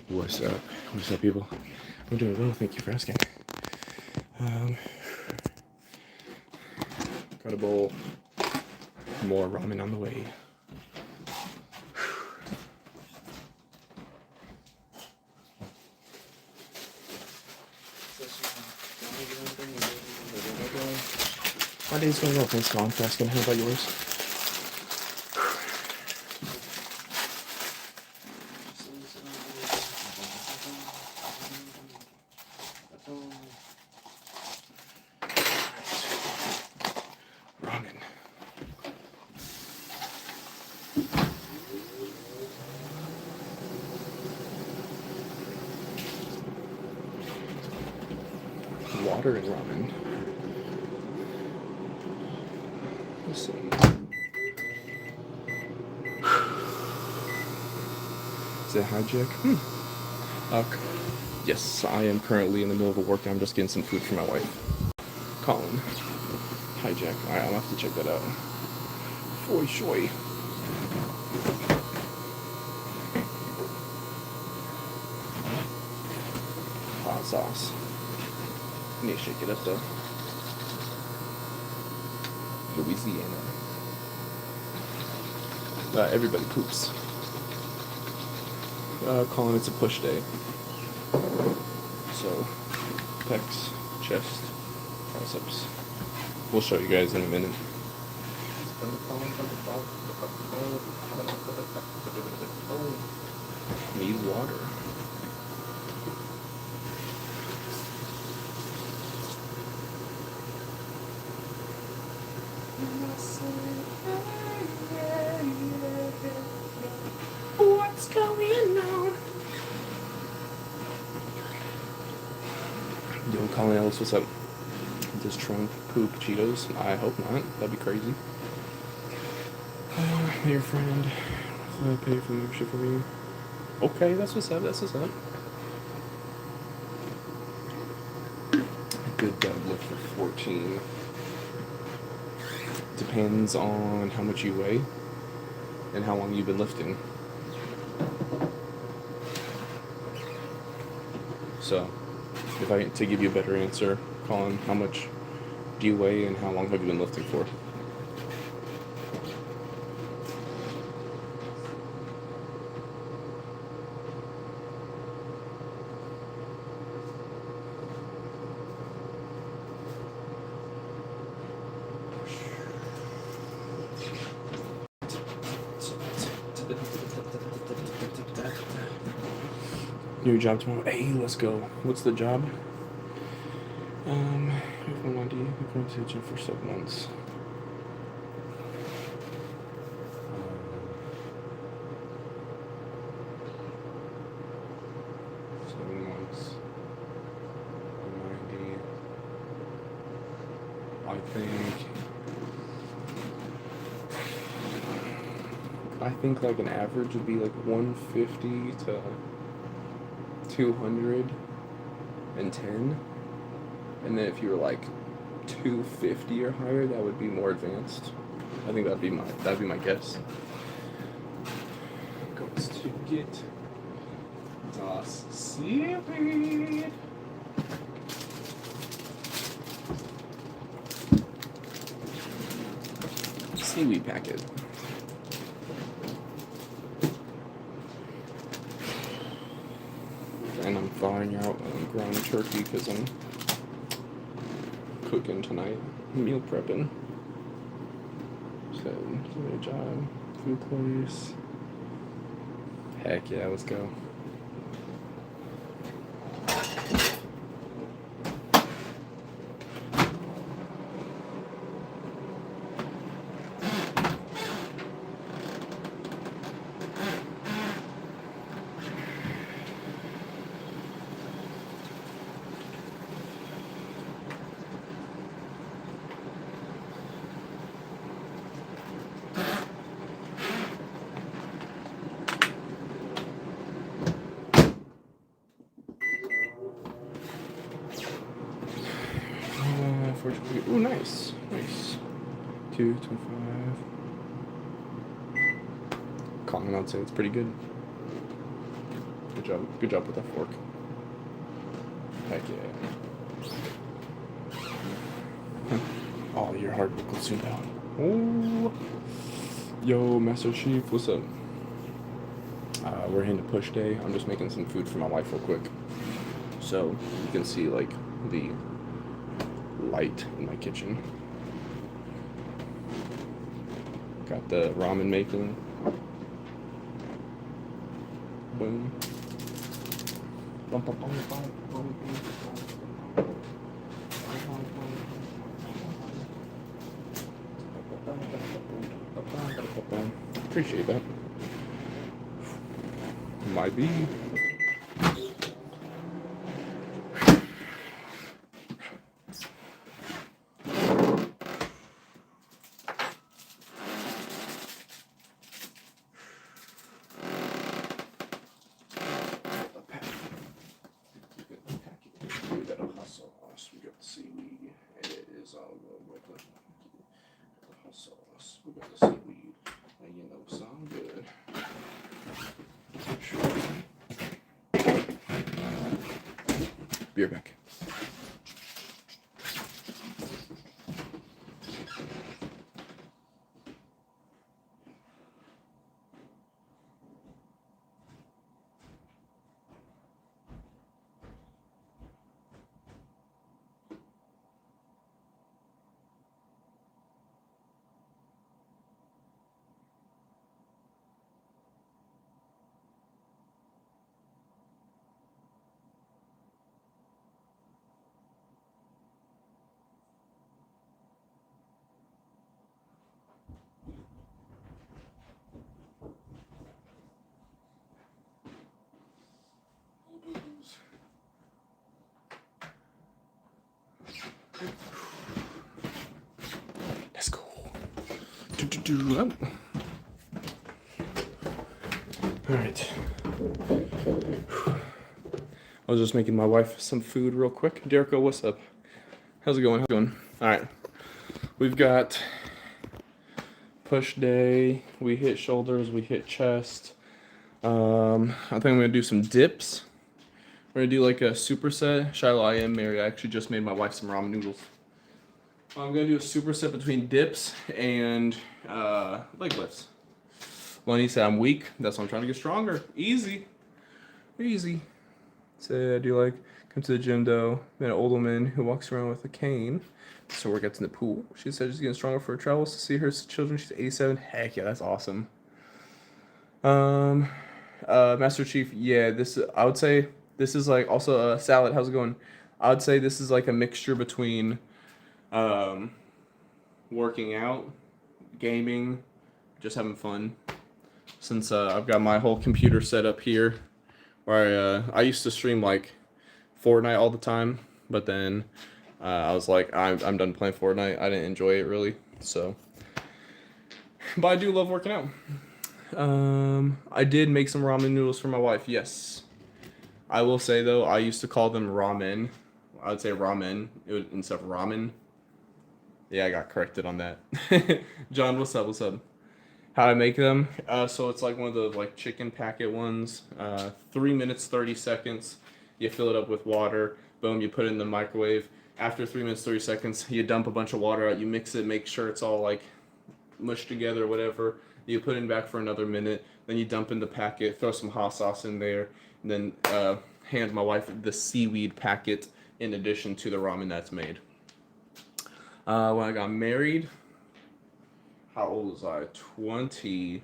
What's up? What's up, people? I'm doing well, thank you for asking. Got a bowl. More ramen on the way. My day's going well, thanks, Colin, for asking. How about yours? Ramen. Water and ramen. Let's see. Is it hijack? Yes, I am currently in the middle of a workout. I'm just getting some food for my wife. Colin. Hijack. Alright, I'll have to check that out. Foy shoy. Hot sauce. I need to shake it up though. Louisiana. Everybody poops. Colin, it's a push day. So, pecs, chest, triceps. We'll show you guys in a minute. Need water. What's going on? Yo, Colin Ellis, what's up? Does Trump poop Cheetos? I hope not. That'd be crazy. Your friend, pay for membership for me. Okay, that's what's up. That's what's up. Good deadlift for 14. Depends on how much you weigh and how long you've been lifting. So, to give you a better answer, Colin, how much do you weigh and how long have you been lifting for? New job tomorrow. Hey, let's go. What's the job? If I'm on D, I'm going to the gym for 7 months. 7 months. 90. I think like an average would be like 150 to 210. And then if you were like 250 or higher, that would be more advanced. I think that'd be my guess. Goes to get us seaweed. Seaweed packet. And I'm thawing out ground turkey because I'm cooking tonight, meal prepping. So, give a job, food place. Heck yeah, let's go. Ooh, nice. 225. Common, I'd say it's pretty good. Good job with that fork. Heck yeah. Oh, your heart will soon down. Oh, yo, Master Chief, what's up? We're into push day. I'm just making some food for my wife real quick, so you can see like the light in my kitchen. Got the ramen making. Boom. Appreciate that. Might be. We got the seaweed, and it is all good with the hot sauce. We got the seaweed, and you know, it's all good. Be right back. Let's go. All right. I was just making my wife some food real quick. Derico, what's up? How's it going? All right. We've got push day. We hit shoulders. We hit chest. I think I'm gonna do some dips. We're gonna do like a superset. Shiloh, I am Mary. I actually just made my wife some ramen noodles. I'm gonna do a superset between dips and leg lifts. Lenny said I'm weak. That's why I'm trying to get stronger. Easy. So I do like come to the gym though. Met an older woman who walks around with a cane. So we're getting in the pool. She said she's getting stronger for her travels to see her children. She's 87. Heck yeah, that's awesome. Master Chief, yeah, I would say this is like also salad. How's it going? I would say this is like a mixture between um, working out, gaming, just having fun. Since I've got my whole computer set up here, where I used to stream like Fortnite all the time, but then I was like, I'm done playing Fortnite. I didn't enjoy it really, so. But I do love working out. I did make some ramen noodles for my wife. Yes, I will say though, I used to call them ramen. I would say ramen instead of ramen. Yeah, I got corrected on that. John, what's up? What's up? How I make them? So it's like one of the like chicken packet ones. 3 minutes 30 seconds. You fill it up with water. Boom, you put it in the microwave. After 3 minutes 30 seconds, you dump a bunch of water out. You mix it, make sure it's all like mushed together, whatever. You put it back for another minute. Then you dump in the packet. Throw some hot sauce in there, and then hand my wife the seaweed packet in addition to the ramen that's made. When I got married, how old was I? 25.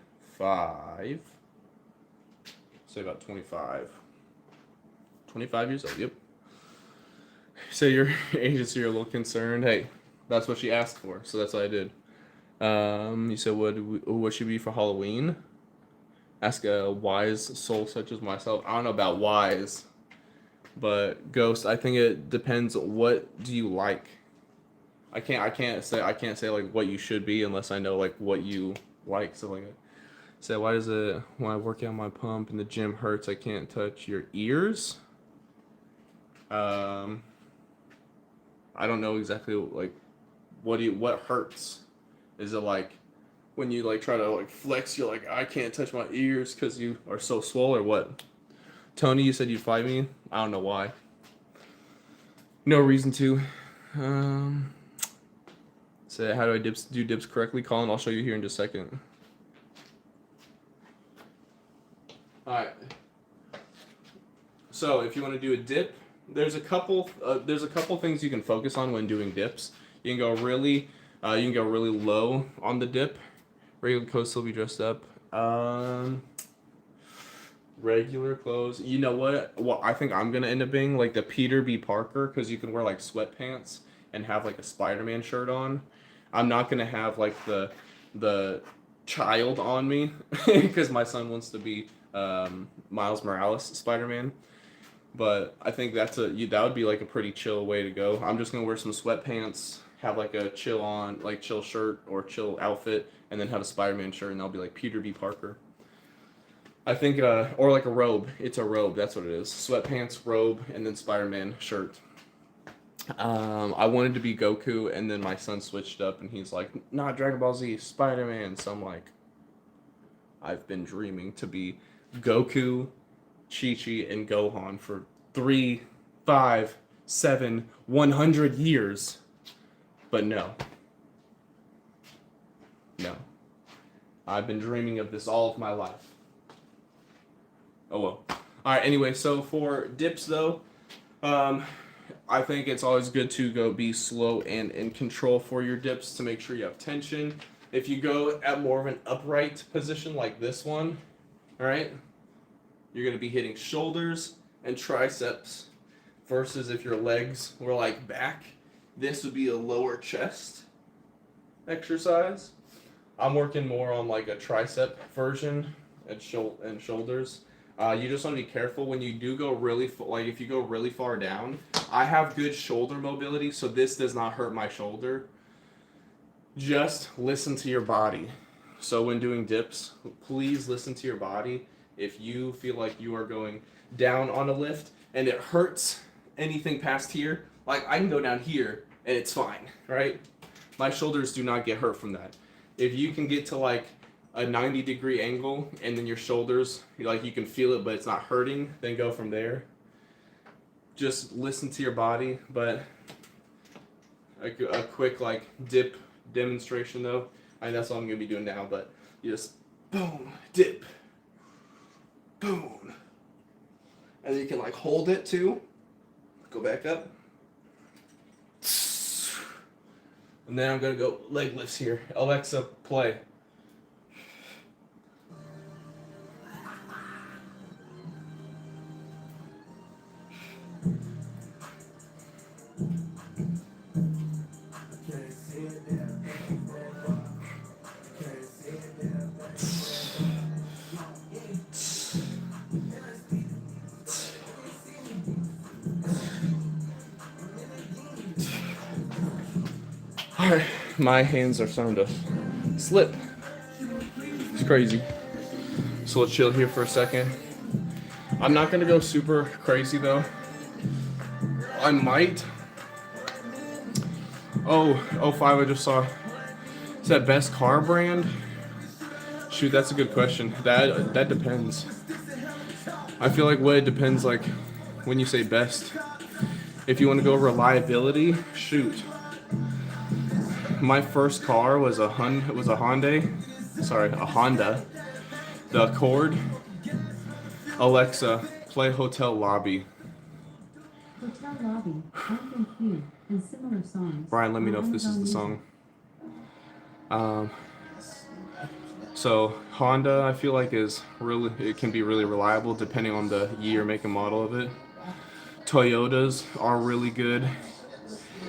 Say about 25. 25 years old, yep. So your agency, you're a little concerned. Hey, that's what she asked for, so that's what I did. You said, what should be for Halloween? Ask a wise soul such as myself. I don't know about wise, but Ghost, I think it depends. What do you like? I can't say like what you should be unless I know like what you like. So like, say why does it when I work out my pump and the gym hurts? I can't touch your ears. I don't know exactly like what hurts. Is it like when you like try to like flex? You're like I can't touch my ears because you are so swole or what? Tony, you said you'd fight me. I don't know why. No reason to. Say, how do I do dips correctly, Colin? I'll show you here in just a second. Alright. So, if you want to do a dip, there's a couple things you can focus on when doing dips. You can go really low on the dip. Regular clothes still be dressed up. Regular clothes. You know what? Well, I think I'm gonna end up being like the Peter B. Parker because you can wear like sweatpants and have like a Spider-Man shirt on. I'm not gonna have like the child on me because my son wants to be Miles Morales Spider-Man. But I think that would be like a pretty chill way to go. I'm just gonna wear some sweatpants, have like a chill shirt or chill outfit, and then have a Spider-Man shirt, and I'll be like Peter B. Parker. I think or like a robe. It's a robe. That's what it is. Sweatpants, robe, and then Spider-Man shirt. I wanted to be Goku, and then my son switched up, and he's like, not Dragon Ball Z, Spider-Man. So I'm like, I've been dreaming to be Goku, Chi-Chi, and Gohan for 3, 5, 7, 100 years. But no. No. I've been dreaming of this all of my life. Oh well. Alright, anyway, so for dips though, I think it's always good to go be slow and in control for your dips to make sure you have tension. If you go at more of an upright position like this one, alright, you're going to be hitting shoulders and triceps versus if your legs were like back, this would be a lower chest exercise. I'm working more on like a tricep version and shoulders. You just want to be careful when you do go if you go really far down. I have good shoulder mobility, so this does not hurt my shoulder. Just listen to your body. So when doing dips, please listen to your body. If you feel like you are going down on a lift and it hurts anything past here, like I can go down here and it's fine, right? My shoulders do not get hurt from that. If you can get to like a 90-degree angle and then your shoulders, like you can feel it but it's not hurting, then go from there. Just listen to your body. But a quick like dip demonstration though, that's what I'm gonna be doing now. But you just boom, dip, boom, and then you can like hold it too. Go back up, and then I'm gonna go leg lifts here. Alexa, play. Alright, my hands are starting to slip. It's crazy. So let's chill here for a second. I'm not gonna go super crazy though. I might. Oh, 05 I just saw. Is that best car brand? Shoot, that's a good question. That depends. I feel like what it depends, like when you say best. If you want to go reliability, shoot. My first car was a Honda. The Accord. Alexa, play Hotel Lobby. Hotel Lobby, FNQ, and similar songs. Brian, let me know if this is the song. So Honda, I feel like it can be really reliable depending on the year, make, and model of it. Toyotas are really good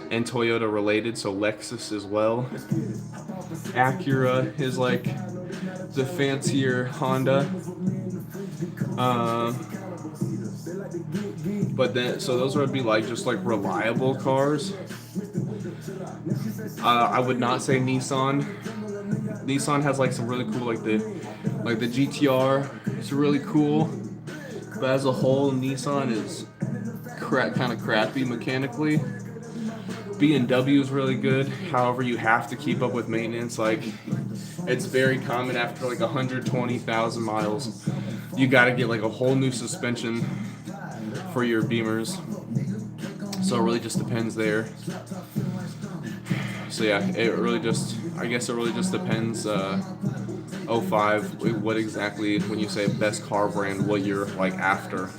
and Toyota related, so Lexus as well. Acura is like the fancier Honda. But then, so those would be like just like reliable cars. I would not say Nissan. Nissan has like some really cool, like the GTR. It's really cool, but as a whole, Nissan is kind of crappy mechanically. BMW is really good. However, you have to keep up with maintenance. Like, it's very common after like 120,000 miles, you got to get like a whole new suspension for your Beamers. So it really just depends there. So yeah, I guess it really just depends. 05, what exactly, when you say best car brand, what you're like after.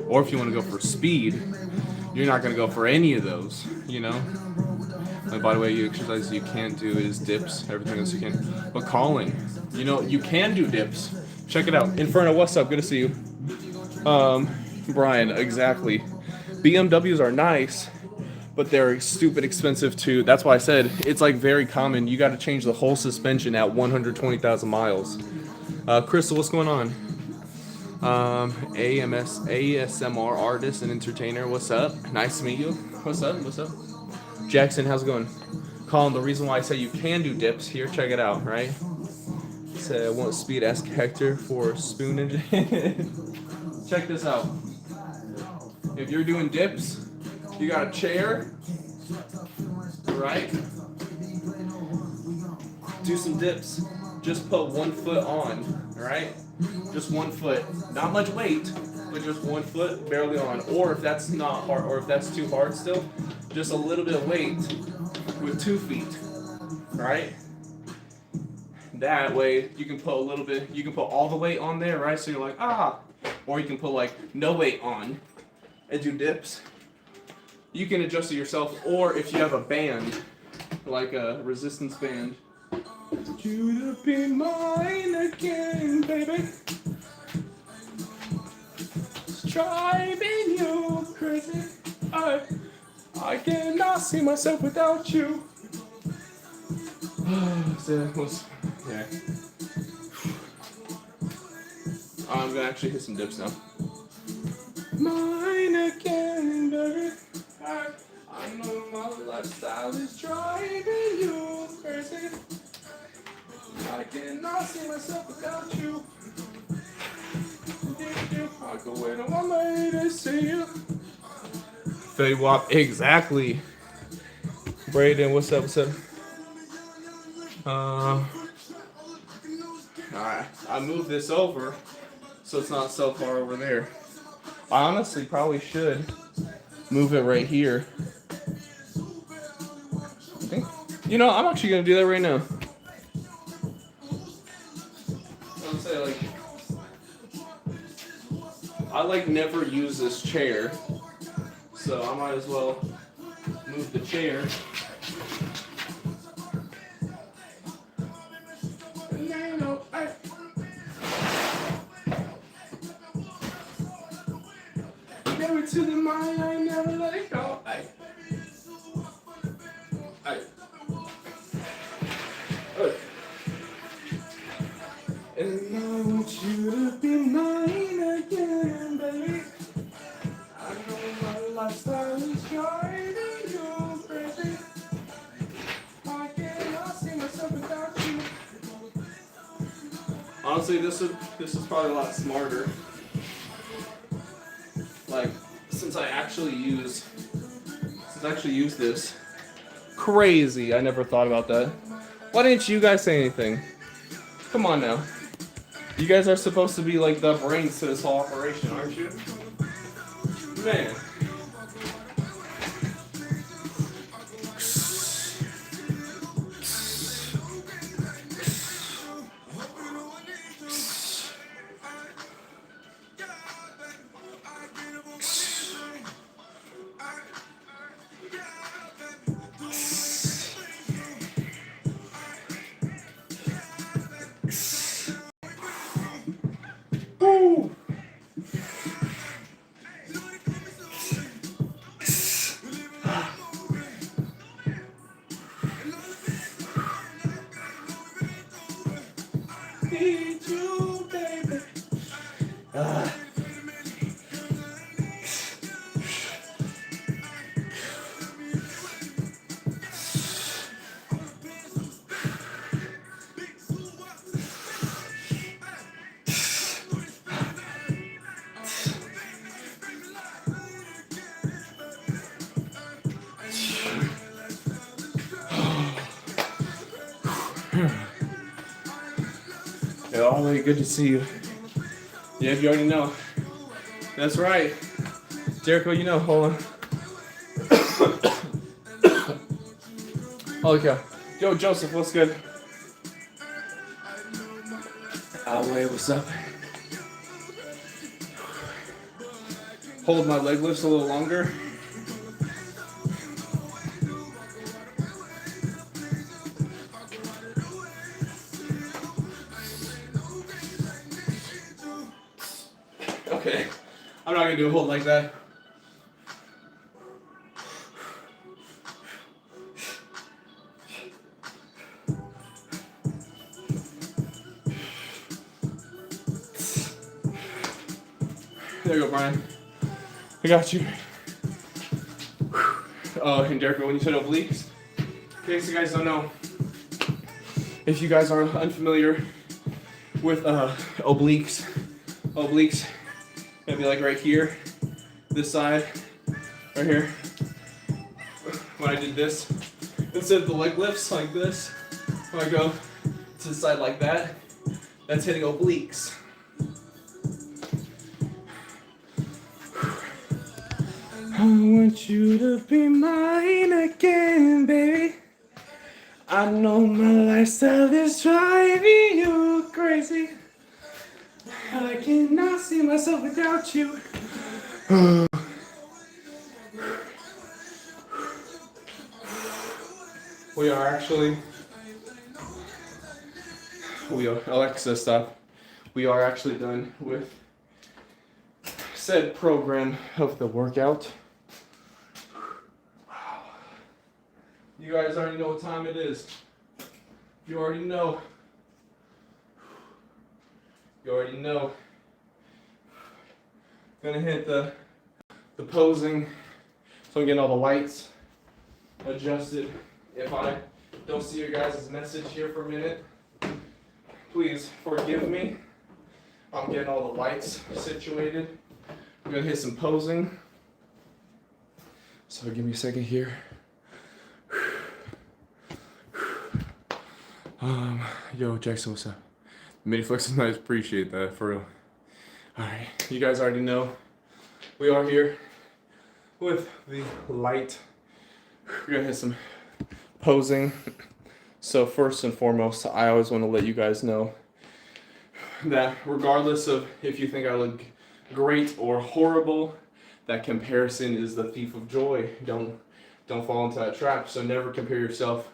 Or if you want to go for speed, you're not going to go for any of those, you know? Like, by the way, exercises you can't do is dips, everything else you can. But Colin, you know, you can do dips. Check it out. Inferno, what's up? Good to see you. Brian, exactly. BMWs are nice, but they're stupid expensive too. That's why I said it's like very common. You got to change the whole suspension at 120,000 miles. Crystal, what's going on? ASMR artist and entertainer, what's up? Nice to meet you. What's up? Jackson, how's it going? Colin, the reason why I say you can do dips, here, check it out, right? Say I want speed, ask Hector for spoon engine. Check this out. If you're doing dips, you got a chair, right? Do some dips. Just put 1 foot on, right? Just 1 foot. Not much weight, but just 1 foot barely on. Or if that's not hard, or if that's too hard still, just a little bit of weight with 2 feet, right? That way you can put all the weight on there, right? So you're like, or you can put like no weight on and do dips. You can adjust it yourself, or if you have a band, like a resistance band, you to be mine again, baby. It's driving you crazy. I cannot see myself without you. Yeah. I'm gonna actually hit some dips now. Mine again, baby. I know my lifestyle is driving you crazy. I cannot see myself without you. I'll go wait on my way to see you. Fade Wap, exactly. Brayden, what's up? Alright, I moved this over so it's not so far over there. I honestly probably should move it right here. You know, I'm actually gonna do that right now. I never use this chair, so I might as well move the chair. Never to the mind, I never let it go. And I want you to be mine again, baby. I know my lifestyle is driving you crazy. I Honestly, this is probably a lot smarter. Like, since I actually use this. Crazy. I never thought about that. Why didn't you guys say anything? Come on now. You guys are supposed to be like the brains to this whole operation, aren't you? Man. Woo! Need you, baby. Hey, Ollie, good to see you. Yeah, you already know. That's right. Jericho, you know, hold on. Okay. Yo, Joseph, what's good? Wait, what's up? Hold my leg lifts a little longer. Okay, I'm not gonna do a hold like that. There you go, Brian. I got you. Oh, and Derek, when you said obliques, in case you guys don't know, if you guys are unfamiliar with obliques, it'd be like right here, this side, right here. When I did this, instead of the leg lifts like this, when I go to the side like that, that's hitting obliques. I want you to be mine again, baby. I know my lifestyle is driving you crazy. I cannot see myself without you. Alexa, stop. We are actually done with said program of the workout. You guys already know what time it is. You already know. You already know. Gonna hit the posing. So I'm getting all the lights adjusted. If I don't see your guys' message here for a minute, please forgive me. I'm getting all the lights situated. I'm gonna hit some posing. So give me a second here. Yo, Jackson, what's up? Mini flex is nice, appreciate that, for real. Alright, you guys already know we are here with the light. We're gonna hit some posing. So first and foremost, I always want to let you guys know that regardless of if you think I look great or horrible, that comparison is the thief of joy. Don't fall into that trap. So never compare yourself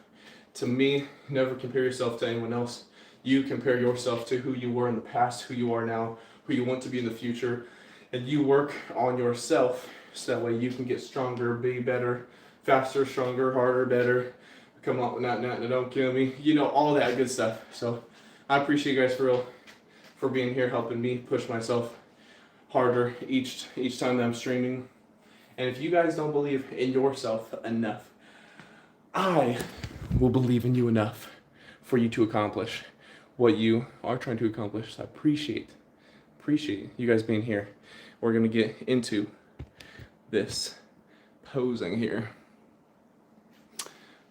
to me, never compare yourself to anyone else. You compare yourself to who you were in the past, who you are now, who you want to be in the future, and you work on yourself so that way you can get stronger, be better, faster, stronger, harder, better, come up with not, don't kill me, you know, all that good stuff. So I appreciate you guys for being here, helping me push myself harder each time that I'm streaming. And if you guys don't believe in yourself enough, I will believe in you enough for you to accomplish what you are trying to accomplish. So I appreciate you guys being here. We're gonna get into this posing here.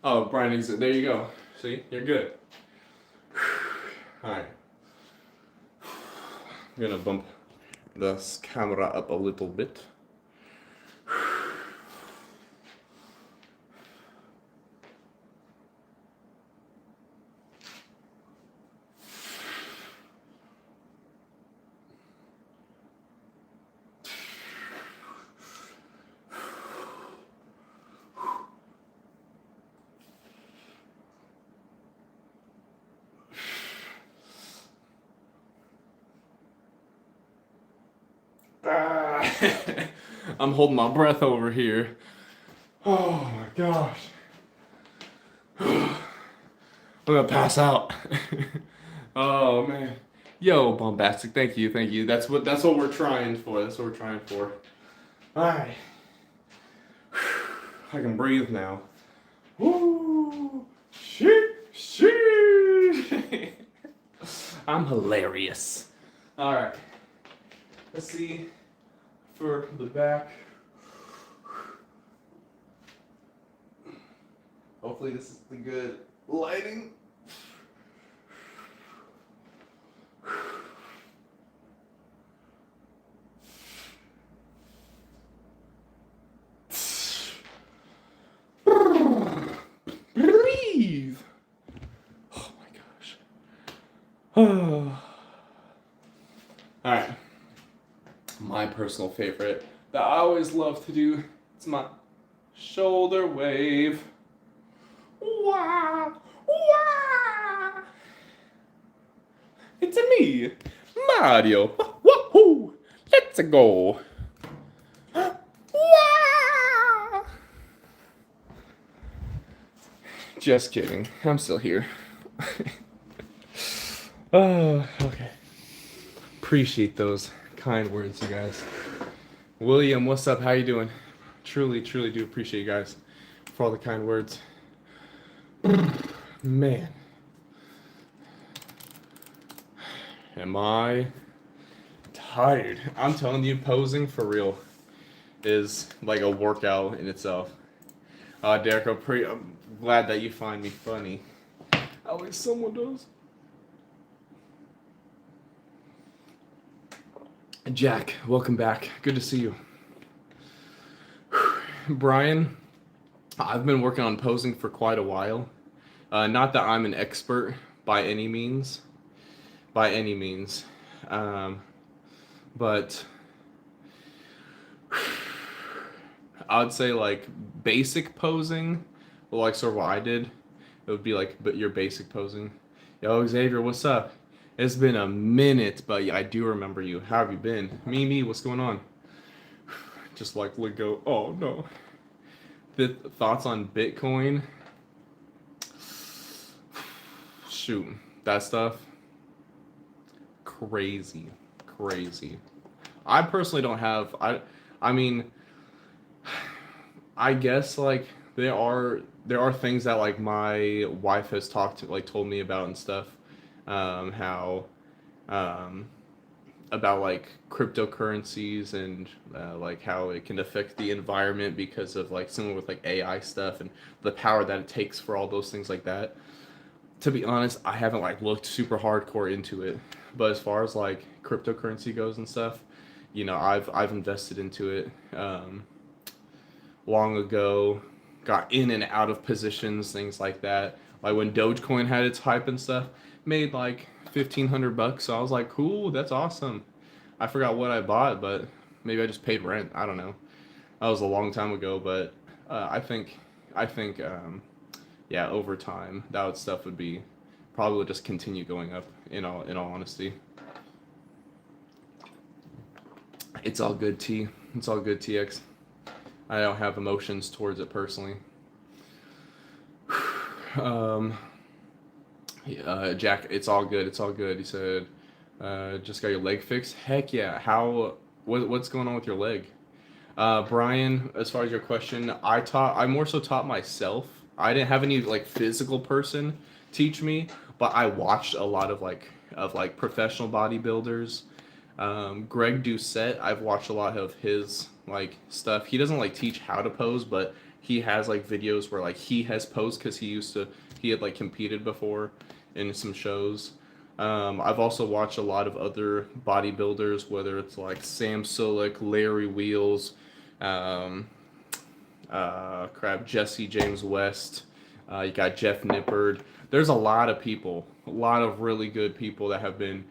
Oh, Brian, there you go. See, you're good. All right. I'm gonna bump this camera up a little bit. I'm holding my breath over here. Oh my gosh. I'm gonna pass out. Oh man. Yo, bombastic, thank you. That's what we're trying for. Alright. I can breathe now. Woo! Shit. I'm hilarious. Alright. Let's see for the back. Hopefully this is the good lighting. Breathe. Oh my gosh. All right. My personal favorite that I always love to do, it's my shoulder wave. Wah, wah. It's me, Mario. Woohoo! Let's go. Wah. Just kidding. I'm still here. Oh, okay. Appreciate those kind words, you guys. William, what's up? How you doing? Truly do appreciate you guys for all the kind words. Man. Am I tired? I'm telling you, posing for real is like a workout in itself. Derek, I'm glad that you find me funny. At least someone does. Jack, welcome back. Good to see you. Brian, I've been working on posing for quite a while. Not that I'm an expert by any means. But I'd say like basic posing, like sort of what I did, it would be like your basic posing. Yo, Xavier, what's up? It's been a minute, but yeah, I do remember you. How have you been? Mimi, what's going on? Just like let go. Oh no. The thoughts on Bitcoin? Shoot, that stuff. Crazy. I personally don't have. I mean, I guess like there are things that like my wife has told me about and stuff. How about like cryptocurrencies and like how it can affect the environment because of like similar with like AI stuff and the power that it takes for all those things like that. To be honest, I haven't like looked super hardcore into it, but as far as like cryptocurrency goes and stuff, you know, I've invested into it long ago, got in and out of positions, things like that. Like when Dogecoin had its hype and stuff, made like $1,500, so I was like, cool, that's awesome. I forgot what I bought, but maybe I just paid rent. I don't know. That was a long time ago, but I think yeah, over time that stuff would be probably just continue going up. In all honesty, it's all good, T. It's all good, TX. I don't have emotions towards it personally. Jack, it's all good. He said, just got your leg fixed. Heck yeah. What's going on with your leg? Brian, as far as your question, I more so taught myself. I didn't have any like physical person teach me, but I watched a lot of like professional bodybuilders. Greg Doucette, I've watched a lot of his like stuff. He doesn't like teach how to pose, but he has like videos where like he has posed because he had like competed before in some shows. I've also watched a lot of other bodybuilders, whether it's like Sam Sulek, Larry Wheels, Jesse James West. You got Jeff Nippard. There's a lot of people, a lot of really good people that have been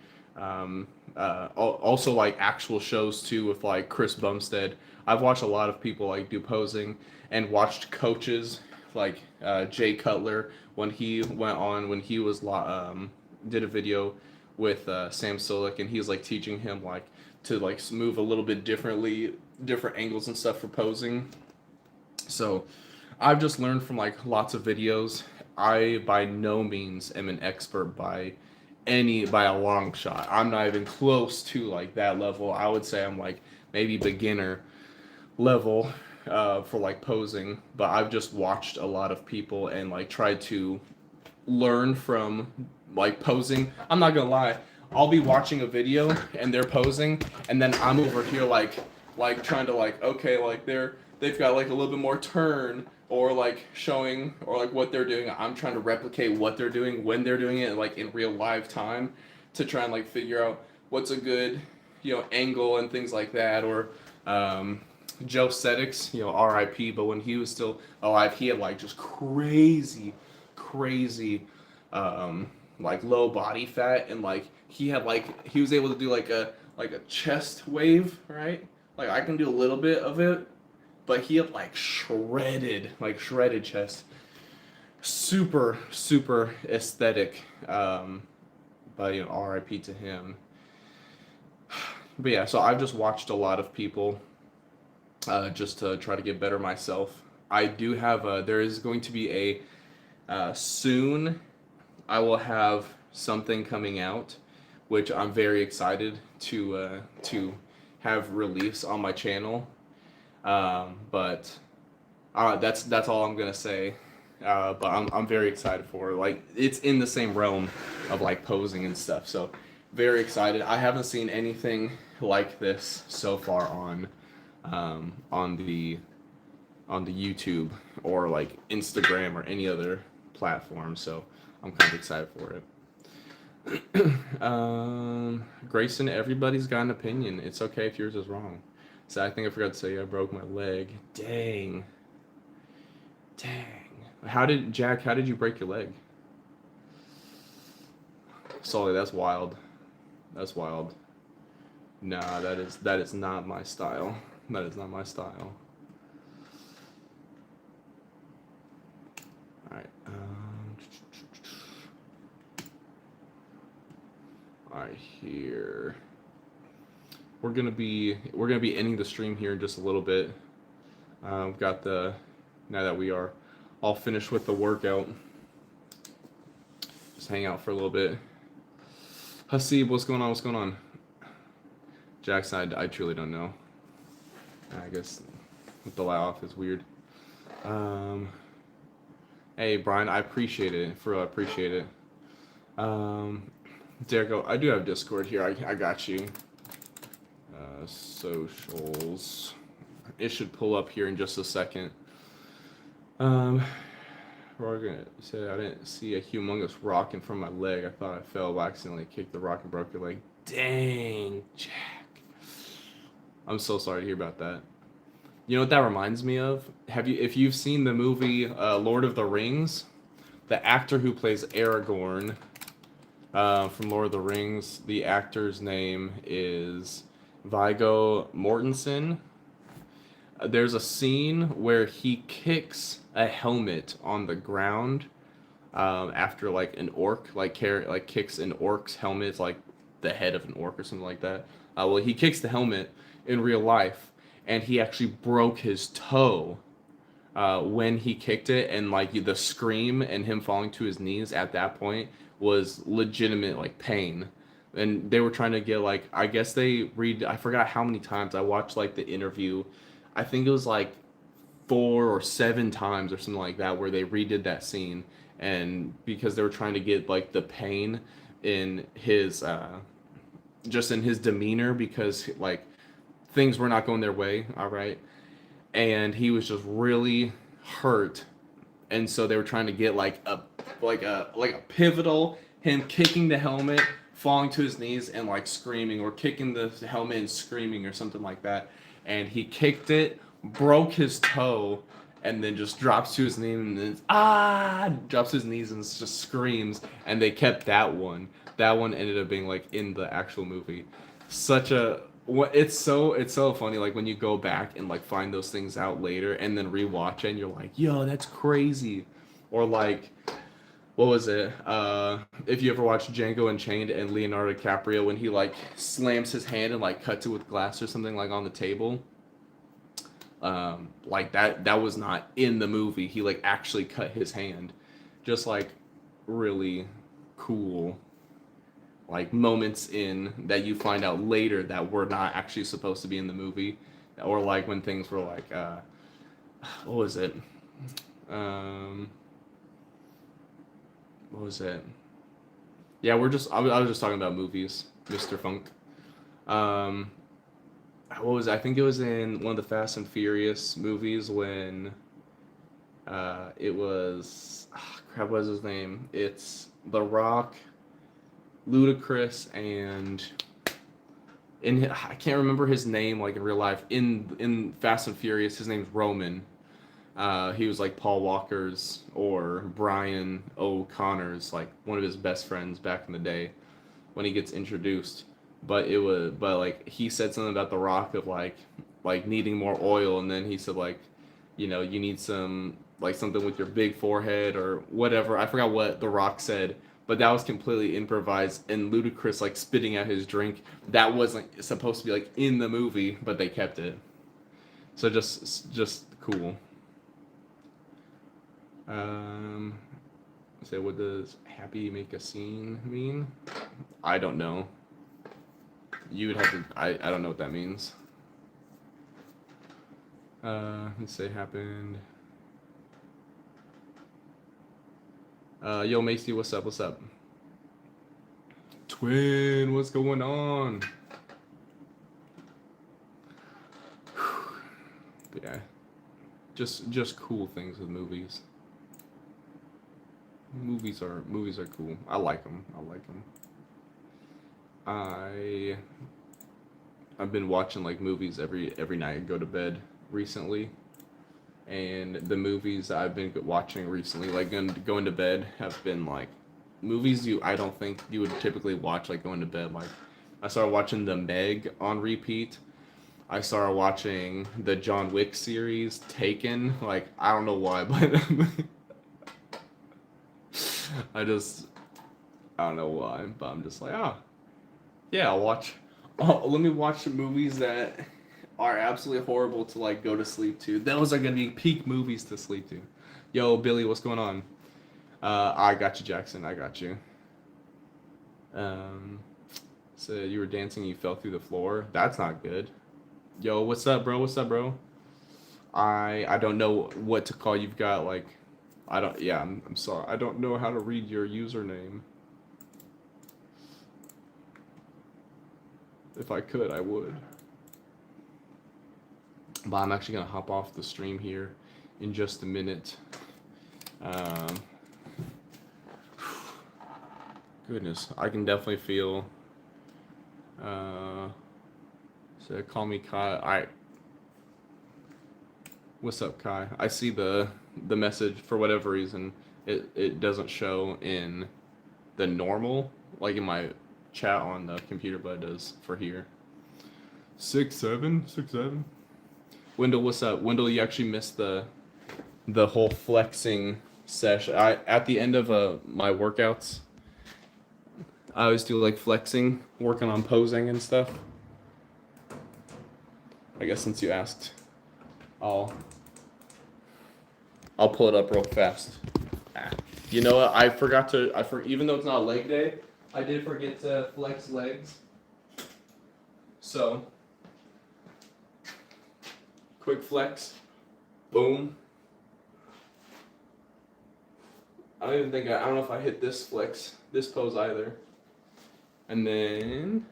also like actual shows too with like Chris Bumstead. I've watched a lot of people like do posing and watched coaches like Jay Cutler when he did a video with Sam Sulek, and he's like teaching him like to like move a little bit differently, different angles and stuff for posing. So I've just learned from like lots of videos. I by no means am an expert by a long shot. I'm not even close to like that level. I would say I'm like maybe beginner level for like posing, but I've just watched a lot of people and like tried to learn from like posing. I'm not gonna lie, I'll be watching a video and they're posing, and then I'm over here like trying to like, okay, like they've got like a little bit more turn, or like showing, or like what they're doing. I'm trying to replicate what they're doing when they're doing it like in real live time, to try and like figure out what's a good, angle and things like that. Or Joe Settix, RIP, but when he was still alive, he had like just crazy like low body fat, and like he was able to do like a chest wave, right? Like I can do a little bit of it, but he had like shredded chest. Super aesthetic. But RIP to him. But yeah, so I've just watched a lot of people just to try to get better myself. I do have there is going to be soon I will have something coming out, which I'm very excited to have release on my channel. But that's all I'm gonna say. But I'm very excited for it. Like it's in the same realm of like posing and stuff. So very excited. I haven't seen anything like this so far on the YouTube or like Instagram or any other platform. So I'm kind of excited for it. Grayson, everybody's got an opinion. It's okay if yours is wrong. So I think I forgot to say I broke my leg. Dang. How did you break your leg? Sully, that's wild. Nah, that is not my style. That is not my style. Alright. Alright, here. We're gonna be ending the stream here in just a little bit. Now that we are all finished with the workout, just hang out for a little bit. Hasib, what's going on? Jackson, I truly don't know. I guess the layoff is weird. Hey Brian, I appreciate it. For real, I appreciate it. Derek, I do have Discord here. I got you. Socials. It should pull up here in just a second. We're gonna say I didn't see a humongous rock in front of my leg. I thought I fell by accidentally, kicked the rock and broke your leg. Dang, Jack. I'm so sorry to hear about that. You know what that reminds me of? If you've seen the movie Lord of the Rings, the actor who plays Aragorn from Lord of the Rings, the actor's name is Viggo Mortensen. There's a scene where he kicks a helmet on the ground after like an orc kicks an orc's helmet. It's like the head of an orc or something like that. Well, he kicks the helmet in real life, and he actually broke his toe when he kicked it, and like the scream and him falling to his knees at that point was legitimate like pain. And they were trying to get like, I guess I forgot how many times I watched like the interview. I think it was like 4 or 7 times or something like that where they redid that scene, and because they were trying to get like the pain in his just in his demeanor, because like things were not going their way, all right, and he was just really hurt, and so they were trying to get like a pivotal, him kicking the helmet, falling to his knees and like screaming, or kicking the helmet and screaming or something like that, and he kicked it, broke his toe, and then just drops to his knees and then drops to his knees and just screams, and they kept that one. That one ended up being like in the actual movie. It's so funny, like when you go back and like find those things out later and then rewatch it and you're like, yo, that's crazy. Or like, what was it? If you ever watched Django Unchained and Leonardo DiCaprio, when he like slams his hand and like cuts it with glass or something like on the table. Like that was not in the movie. He like actually cut his hand. Just like really cool like moments in that you find out later that were not actually supposed to be in the movie. Or like when things were like what was it? What was it? Yeah, I was just talking about movies, Mr. Funk. What was it? I think it was in one of the Fast and Furious movies when it was crap, what was his name? It's The Rock, Ludacris, and I can't remember his name like in real life. In Fast and Furious, his name's Roman. He was like Paul Walker's or Brian O'Connor's like one of his best friends back in the day when he gets introduced. But like he said something about The Rock of like needing more oil, and then he said like, you know, you need some like something with your big forehead or whatever. I forgot what The Rock said, but that was completely improvised, and Ludacris like spitting out his drink. That wasn't supposed to be like in the movie, but they kept it. So just cool. So what does happy make a scene mean? I don't know. You would have to. I don't know what that means. Let's say happened. Yo, Macy, what's up? What's up? Twin, what's going on? But yeah, just cool things with movies. Movies are cool. I like them. I've been watching like movies every night I go to bed recently, and the movies I've been watching recently, like going to bed, have been like movies I don't think you would typically watch like going to bed. Like I started watching The Meg on repeat. I started watching the John Wick series, Taken. Like I don't know why, but I don't know why, but I'm just like, yeah, let me watch movies that are absolutely horrible to like go to sleep to. Those are gonna be peak movies to sleep to. Yo, Billy, what's going on? I got you, Jackson. I got you. So you were dancing, you fell through the floor. That's not good. Yo, what's up, bro? I don't know what to call. You've got like, I'm sorry. I don't know how to read your username. If I could, I would. But I'm actually gonna hop off the stream here in just a minute. Goodness, I can definitely feel. So call me Kai. What's up, Kai? I see the message. For whatever reason, it doesn't show in the normal, like in my chat on the computer, but it does for here. 6'7". Wendell, what's up? Wendell, you actually missed the whole flexing session. At the end of my workouts, I always do like flexing, working on posing and stuff. I guess since you asked, I'll pull it up real fast. You know what? Even though it's not a leg day, I did forget to flex legs. So, quick flex. Boom. I don't even think I don't know if I hit this pose either. And then,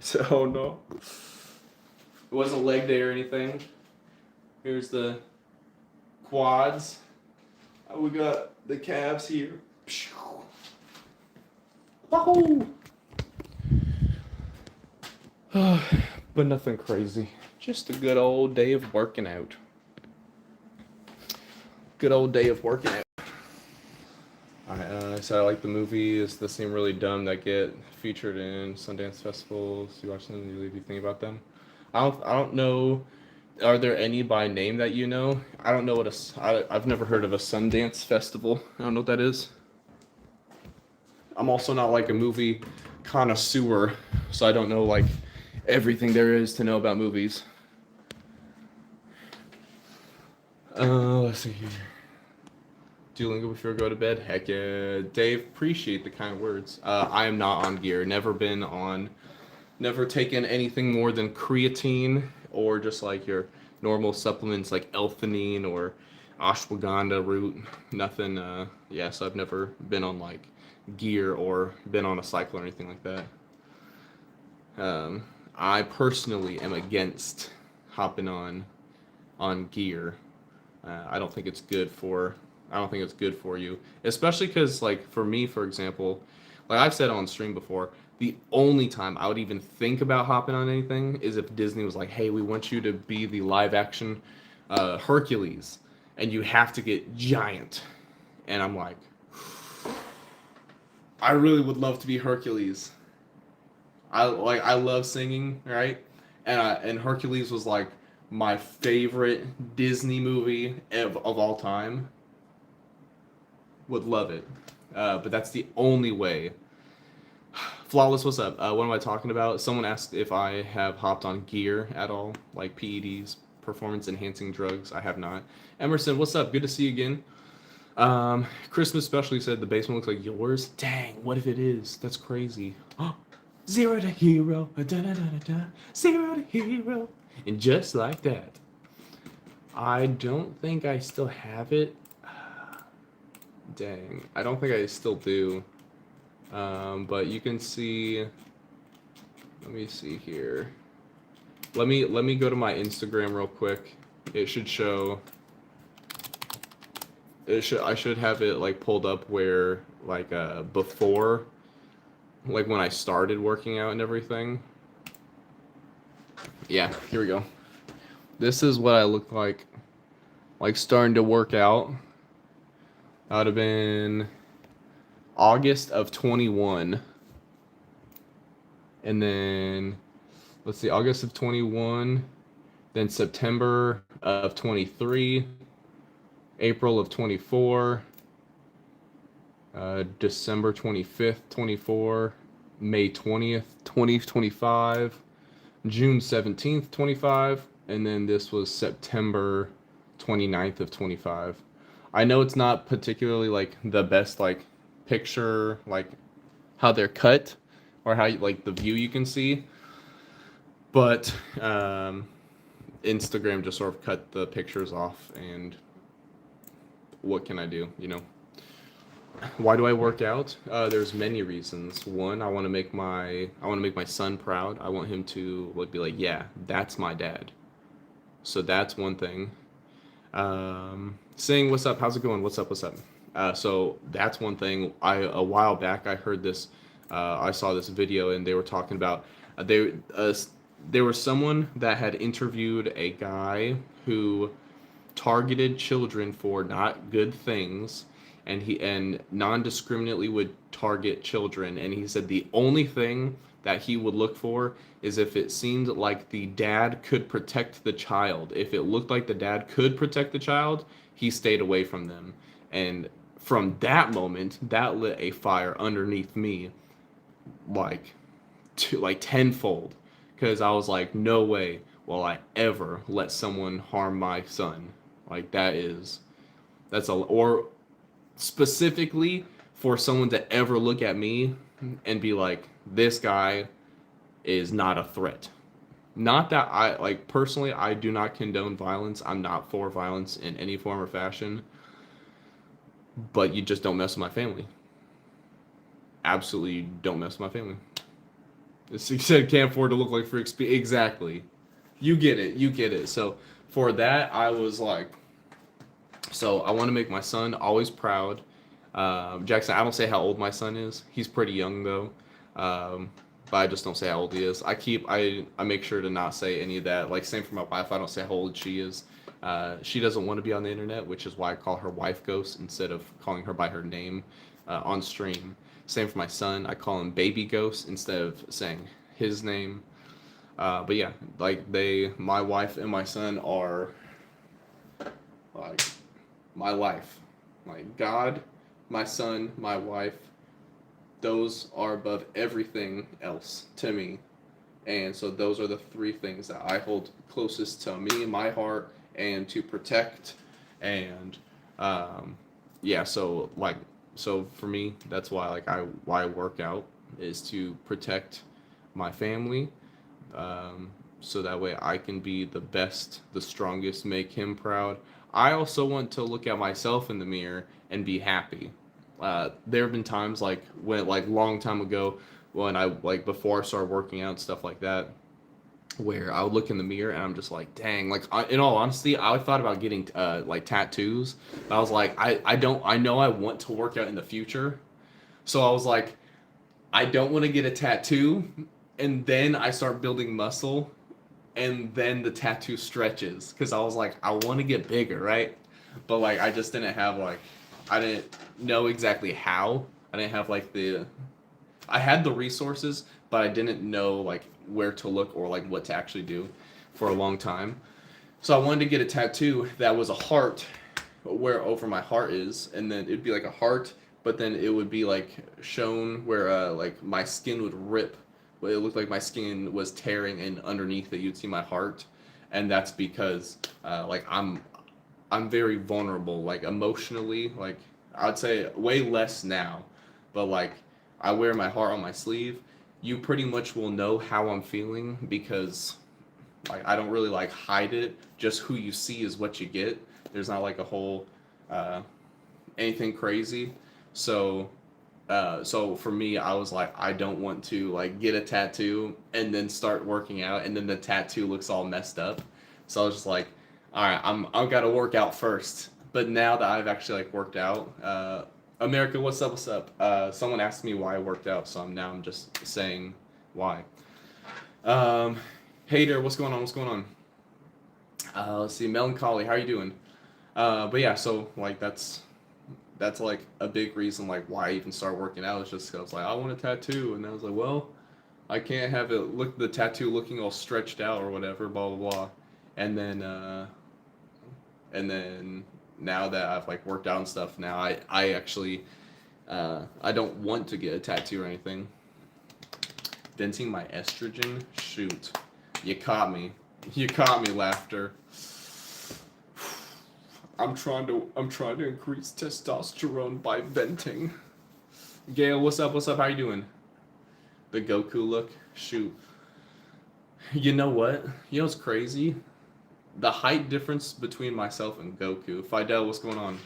so, oh no. It wasn't leg day or anything. Here's the quads. We got the calves here. Wahoo! But nothing crazy. Just a good old day of working out. Good old day of working out. I said I like the movies that seem really dumb that get featured in Sundance festivals. You watch them and you leave you think about them. I don't know. Are there any by name that you know? I don't know what I've never heard of a Sundance festival. I don't know what that is. I'm also not like a movie connoisseur, so I don't know like everything there is to know about movies. Let's see here. Duolingo before I go to bed? Heck yeah. Dave, appreciate the kind words. I am not on gear. Never taken anything more than creatine or just like your normal supplements like L-theanine or ashwagandha root. Nothing, so I've never been on like gear or been on a cycle or anything like that. I personally am against hopping on gear. I don't think it's good for you, especially because like for me, for example, like I've said on stream before, the only time I would even think about hopping on anything is if Disney was like, hey, we want you to be the live action Hercules and you have to get giant. And I'm like, I really would love to be Hercules. I love singing, right? And Hercules was like my favorite Disney movie of all time. Would love it. But that's the only way. Flawless, what's up? What am I talking about? Someone asked if I have hopped on gear at all, like PEDs, performance enhancing drugs. I have not. Emerson, what's up? Good to see you again. Christmas especially said the basement looks like yours. Dang, what if it is? That's crazy. Zero to hero, zero to hero, and just like that. I don't think I still have it. Dang, I don't think I still do. But you can see. Let me see here. Let me go to my Instagram real quick. It should show. I should have it like pulled up where like before, like when I started working out and everything. Yeah, here we go. This is what I look like starting to work out. That would have been August of 21. And then, let's see, August of 21. Then September of 23. April of 24. December 25th, 24. May 20th, 2025. June 17th, 25. And then this was September 29th of 25. I know it's not particularly like the best like picture, like how they're cut or how like the view you can see, but Instagram just sort of cut the pictures off, and what can I do, you know? Why do I work out? There's many reasons. One, I want to make my son proud. I want him to like be like, yeah, that's my dad. So that's one thing. Saying what's up, how's it going, what's up. So that's one thing. A while back I heard this, I saw this video and they were talking about there was someone that had interviewed a guy who targeted children for not good things, and non-discriminately would target children, and he said the only thing that he would look for is if it seemed like the dad could protect the child. If it looked like the dad could protect the child, he stayed away from them. And from that moment, that lit a fire underneath me, like tenfold, because I was like, no way will I ever let someone harm my son. Like or specifically for someone to ever look at me and be like, this guy is not a threat. not that I like personally, I do not condone violence. I'm not for violence in any form or fashion. But you just don't mess with my family. Absolutely don't mess with my family. You said can't afford to look like freaks. Exactly. You get it. You get it. So for that, I was like, so I want to make my son always proud. Jackson, I don't say how old my son is. He's pretty young though. But I just don't say how old he is. I make sure to not say any of that. Like same for my wife. I don't say how old she is. She doesn't want to be on the internet, which is why I call her wife ghost instead of calling her by her name on stream. Same for my son. I call him baby ghost instead of saying his name. But yeah, like my wife and my son are like my life. Like God, my son, my wife, those are above everything else to me. And so those are the three things that I hold closest to me, my heart, and to protect. And yeah, so for me, that's why why I work out is to protect my family, so that way I can be the best, the strongest, make him proud. I also want to look at myself in the mirror and be happy. There have been times long time ago when I before I started working out and stuff like that, where I would look in the mirror and I'm just like, dang, in all honesty, I thought about getting tattoos. But I was like, I know I want to work out in the future. So I was like, I don't want to get a tattoo and then I start building muscle and then the tattoo stretches. Cause I was like, I want to get bigger, right? But I just didn't have I didn't know exactly how. I didn't have I had the resources, but I didn't know where to look or what to actually do for a long time. So I wanted to get a tattoo that was a heart where over my heart is, and then it'd be like a heart, but then it would be shown where my skin would rip. It looked like my skin was tearing, and underneath it you'd see my heart, and that's because I'm very vulnerable, emotionally. I'd say way less now, but I wear my heart on my sleeve. You pretty much will know how I'm feeling because I don't really hide it. Just who you see is what you get. There's not a whole anything crazy. So for me, I was I don't want to get a tattoo and then start working out and then the tattoo looks all messed up. So I was just all right, I've got to work out first. But now that I've actually worked out, America, what's up? What's up? Someone asked me why I worked out, so I'm just saying why. Hater, what's going on? What's going on? Let's see, Melancholy, how are you doing? But yeah, so that's a big reason why I even started working out. It's just 'cause I want a tattoo, and I was well, I can't have it look the tattoo looking all stretched out or whatever, blah blah blah, and then now that I've worked out and stuff, now I actually I don't want to get a tattoo or anything. Venting my estrogen? Shoot. You caught me. You caught me, laughter. I'm trying to increase testosterone by venting. Gail, what's up? What's up? How you doing? The Goku look? Shoot. You know what? You know what's crazy? The height difference between myself and Goku. Fidel, what's going on?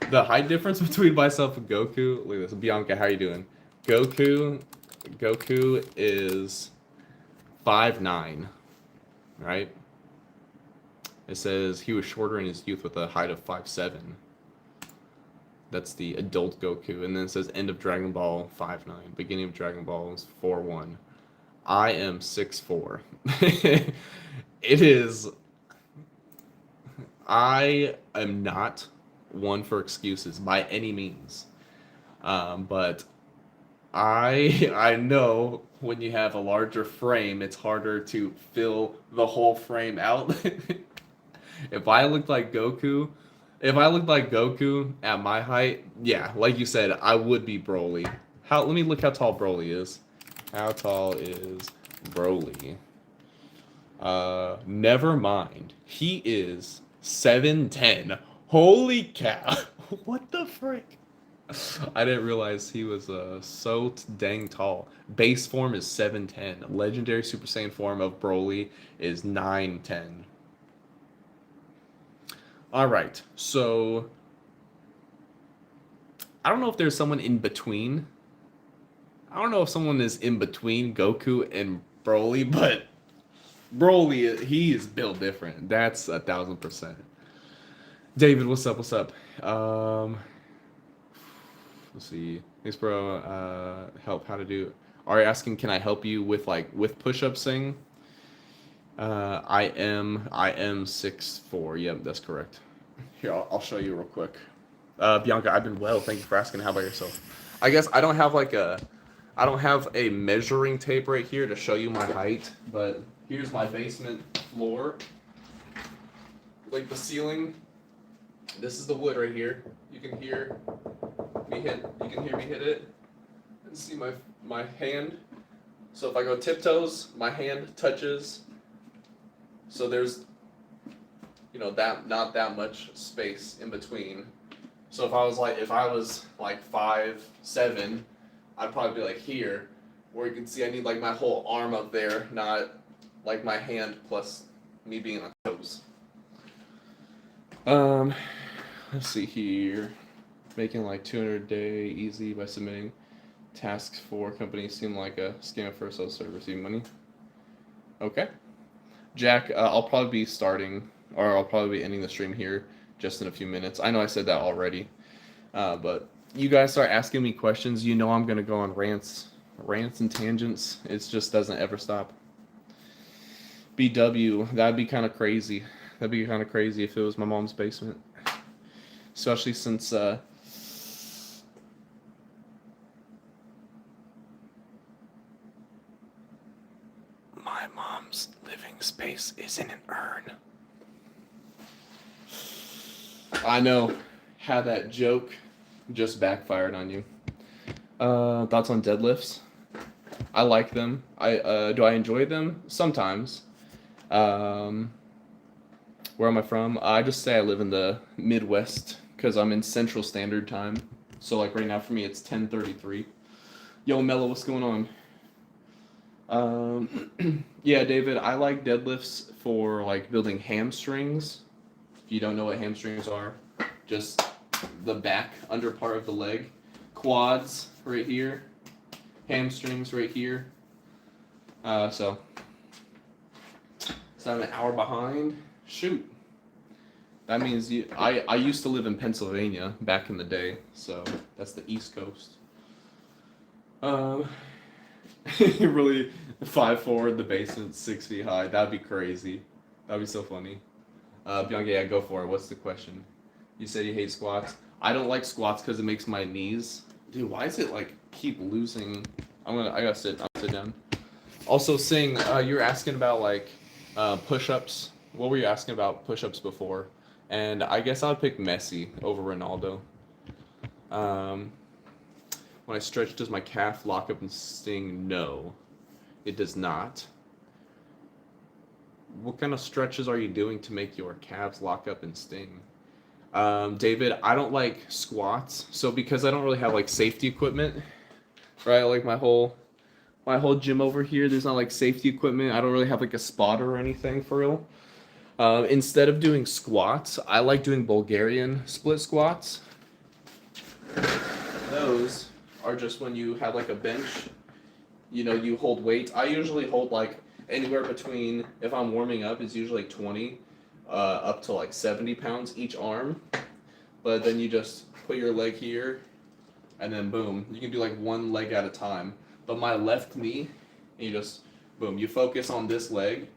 The height difference between myself and Goku. Look at this. Bianca, how you doing? Goku is 5'9", right? It says he was shorter in his youth with a height of 5'7". That's the adult Goku. And then it says end of Dragon Ball 5'9". Beginning of Dragon Ball is 4'1". I am 6'4". It is. I am not one for excuses by any means, but I know when you have a larger frame, it's harder to fill the whole frame out. If I looked like Goku at my height, yeah, like you said, I would be Broly. Let me look how tall Broly is. How tall is Broly? Never mind. He is 7'10". Holy cow. What the frick? I didn't realize he was so dang tall. Base form is 7'10". Legendary Super Saiyan form of Broly is 9'10". All right, so I don't know if there's someone in between. I don't know if someone is in between Goku and Broly, but Broly, he is built different. That's 1,000%. David, what's up? What's up? Let's see. Thanks, bro. Help how to do. Are you asking? Can I help you with push-ups thing? I am 6'4". Yep, that's correct. Here, I'll show you real quick. Bianca, I've been well. Thank you for asking. How about yourself? I guess I don't have a measuring tape right here to show you my height, but here's my basement floor. Like the ceiling. This is the wood right here. You can hear me hit. You can hear me hit it. And see my hand. So if I go tiptoes, my hand touches. So there's, that not that much space in between. So if I was like 5'7", I'd probably be like here, where you can see I need like my whole arm up there, not like my hand plus me being on toes. Let's see here. Making like 200 a day easy by submitting tasks for companies seem like a scam at first. I'll start receiving money. Okay. Jack, I'll probably be ending the stream here just in a few minutes. I know I said that already, but you guys start asking me questions. I'm gonna go on rants and tangents. It just doesn't ever stop. BW, that'd be kind of crazy. That'd be kind of crazy if it was my mom's basement, especially since my mom's living space is in an urn. I know how that joke just backfired on you. Thoughts on deadlifts? I like them. Do I enjoy them? Sometimes. Where am I from? I just say I live in the Midwest because I'm in Central Standard Time. So like right now for me it's 10:33. Yo, Mello, what's going on? Yeah, David, I like deadlifts for like building hamstrings. If you don't know what hamstrings are, just the back under part of the leg. Quads right here. Hamstrings right here. So I'm an hour behind. Shoot. That means I used to live in Pennsylvania back in the day, so that's the East Coast. Really 5'4" in the basement, 6 feet high. That'd be crazy. That'd be so funny. Bianca, yeah, go for it. What's the question? You said you hate squats. I don't like squats because it makes my knees. Dude, why is it like keep losing? I gotta sit down. Also, Sing, you were asking about like push-ups. What were you asking about push-ups before? And I guess I'd pick Messi over Ronaldo. When I stretch, does my calf lock up and sting? No, it does not. What kind of stretches are you doing to make your calves lock up and sting? David, I don't like squats. So because I don't really have like safety equipment, right? Like my whole gym over here, there's not like safety equipment. I don't really have like a spotter or anything for real. Instead of doing squats, I like doing Bulgarian split squats. Those are just when you have like a bench, you hold weight. I usually hold like anywhere between, if I'm warming up, it's usually like 20 up to like 70 pounds each arm. But then you just put your leg here and then boom, you can do like one leg at a time. But my left knee, and you just boom, you focus on this leg.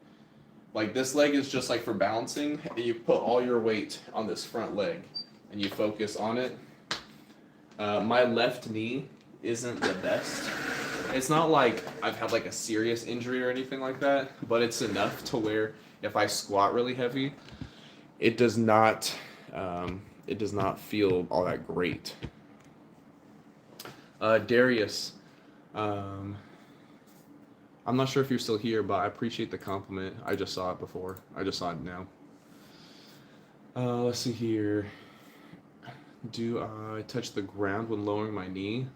Like this leg is just like for balancing, and you put all your weight on this front leg and you focus on it. My left knee isn't the best. It's not like I've had like a serious injury or anything like that, but it's enough to where if I squat really heavy, it does not feel all that great. Darius, I'm not sure if you're still here, but I appreciate the compliment. I just saw it before. I just saw it now. Let's see here. Do I touch the ground when lowering my knee?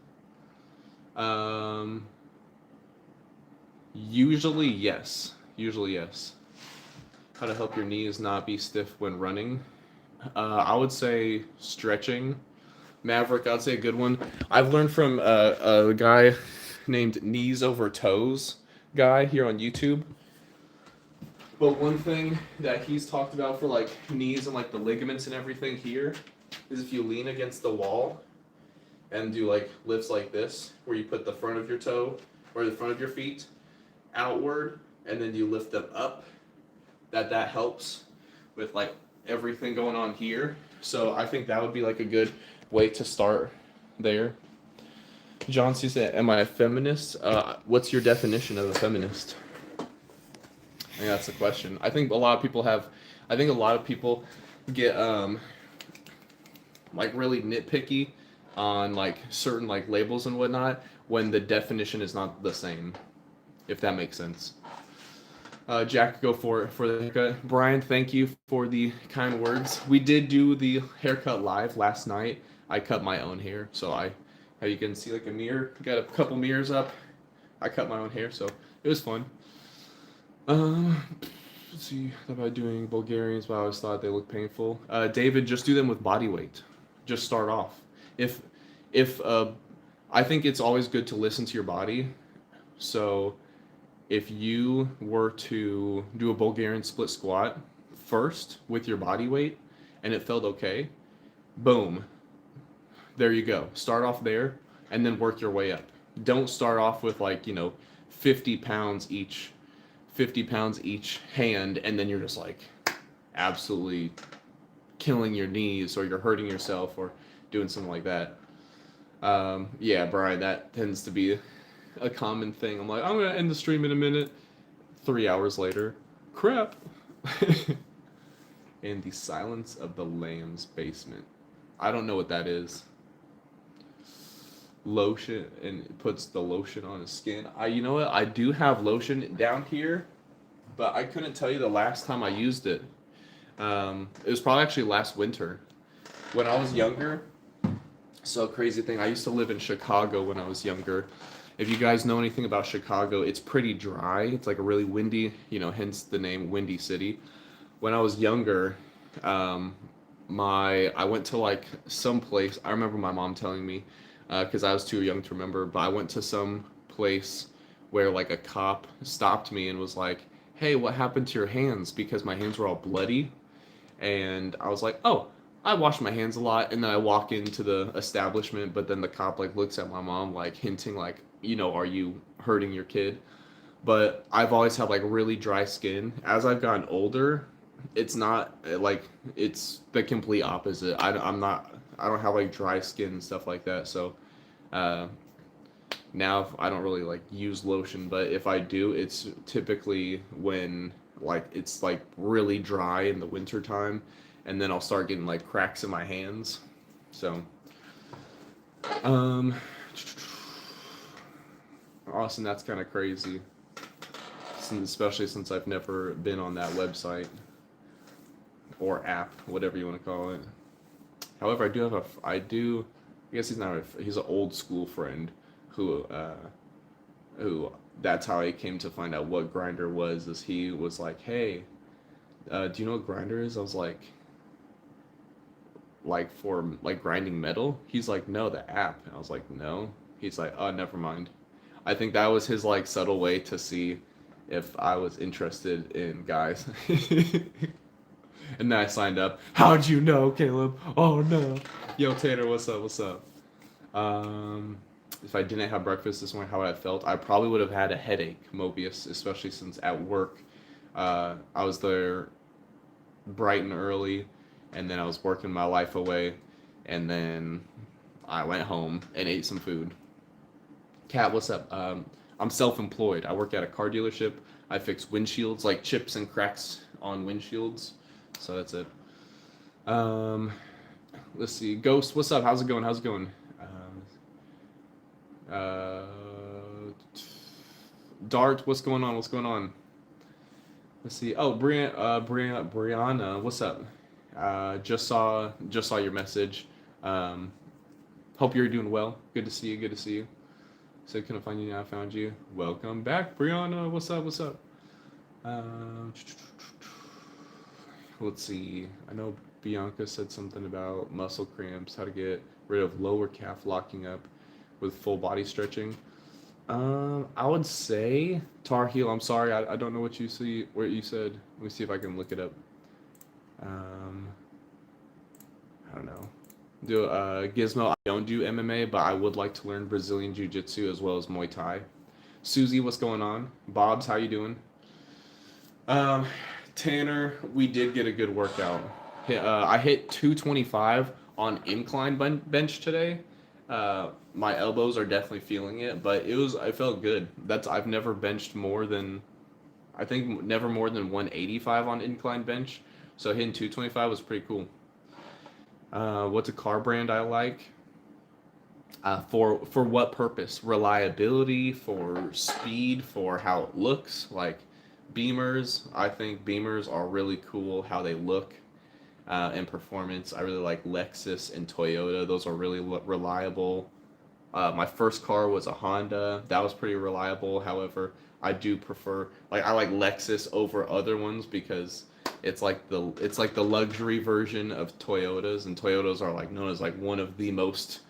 Usually yes. Usually yes. How to help your knees not be stiff when running? I would say stretching. Maverick, I'd say a good one. I've learned from a guy named Knees Over Toes guy here on YouTube. But one thing that he's talked about for like knees and like the ligaments and everything here is if you lean against the wall and do like lifts like this, where you put the front of your toe or the front of your feet outward and then you lift them up, that helps with like everything going on here. So I think that would be like a good way to start there. John C said, am I a feminist? What's your definition of a feminist? I think that's the question. I think a lot of people get like really nitpicky on like certain like labels and whatnot when the definition is not the same, if that makes sense. Jack, go for the haircut. Brian, thank you for the kind words. We did do the haircut live last night. I cut my own hair, so how you can see like a mirror. Got a couple mirrors up. I cut my own hair, so it was fun. Let's see about doing Bulgarians, but I always thought they looked painful. David, just do them with body weight. Just start off. If I think it's always good to listen to your body. So if you were to do a Bulgarian split squat first with your body weight and it felt okay, boom, there you go. Start off there and then work your way up. Don't start off with like, 50 pounds each hand, and then you're just like absolutely killing your knees or you're hurting yourself or doing something like that. Yeah, Brian, that tends to be a common thing. I'm like, I'm gonna end the stream in a minute. 3 hours later, crap. In the silence of the lamb's basement. I don't know what that is. Lotion, and it puts the lotion on his skin. You know what? I do have lotion down here, but I couldn't tell you the last time I used it. It was probably actually last winter when I was younger. So crazy thing. I used to live in Chicago when I was younger. If you guys know anything about Chicago, it's pretty dry. It's like a really windy, hence the name Windy City. When I was younger, I went to like some place. I remember my mom telling me, because I was too young to remember, but I went to some place where like a cop stopped me and was like, hey, what happened to your hands? Because my hands were all bloody. And I was like, oh, I wash my hands a lot. And then I walk into the establishment, but then the cop like looks at my mom like hinting like, are you hurting your kid? But I've always had like really dry skin. As I've gotten older, it's not like, it's the complete opposite. I don't have like dry skin and stuff like that. So now I don't really like use lotion, but if I do, it's typically when like it's like really dry in the winter time, and then I'll start getting like cracks in my hands. So Austin, that's kind of crazy, especially since I've never been on that website or app, whatever you want to call it. However, I guess he's an old school friend who that's how I came to find out what Grindr was, is he was like, hey, do you know what Grindr is? I was like for like grinding metal? He's like, no, the app. And I was like, no. He's like, oh, never mind. I think that was his like subtle way to see if I was interested in guys. And then I signed up. How'd you know, Caleb? Oh no. Yo, Tater, what's up? If I didn't have breakfast this morning, how would I felt? I probably would have had a headache, Mobius, especially since at work, I was there bright and early, and then I was working my life away, and then I went home and ate some food. Kat, what's up? I'm self-employed. I work at a car dealership. I fix windshields, like chips and cracks on windshields. So that's it. Let's see. Ghost, what's up? How's it going? Dart, what's going on? Let's see. Oh, Brianna, what's up? Just saw your message. Hope you're doing well. Good to see you. Good to see you. Said couldn't find you, now I found you. Welcome back, Brianna. What's up? What's up? Let's see. I know Bianca said something about muscle cramps, how to get rid of lower calf locking up with full body stretching. I would say Tar Heel. I'm sorry, I don't know what you said. Let me see if I can look it up. I don't know. Gizmo. I don't do MMA, but I would like to learn Brazilian Jiu-Jitsu as well as Muay Thai. Susie, what's going on? Bob's, how you doing? Tanner, we did get a good workout. I hit 225 on incline bench today. My elbows are definitely feeling it, but I felt good. I've never benched more than, I think never more than 185 on incline bench. So hitting 225 was pretty cool. What's a car brand I like? For what purpose? Reliability, for speed, for how it looks. Like Beamers, I think Beamers are really cool how they look, and performance. I really like Lexus and Toyota. Those are really reliable. My first car was a Honda. That was pretty reliable. However, I do prefer, I like Lexus over other ones because it's like the luxury version of Toyotas, and Toyotas are known as one of the most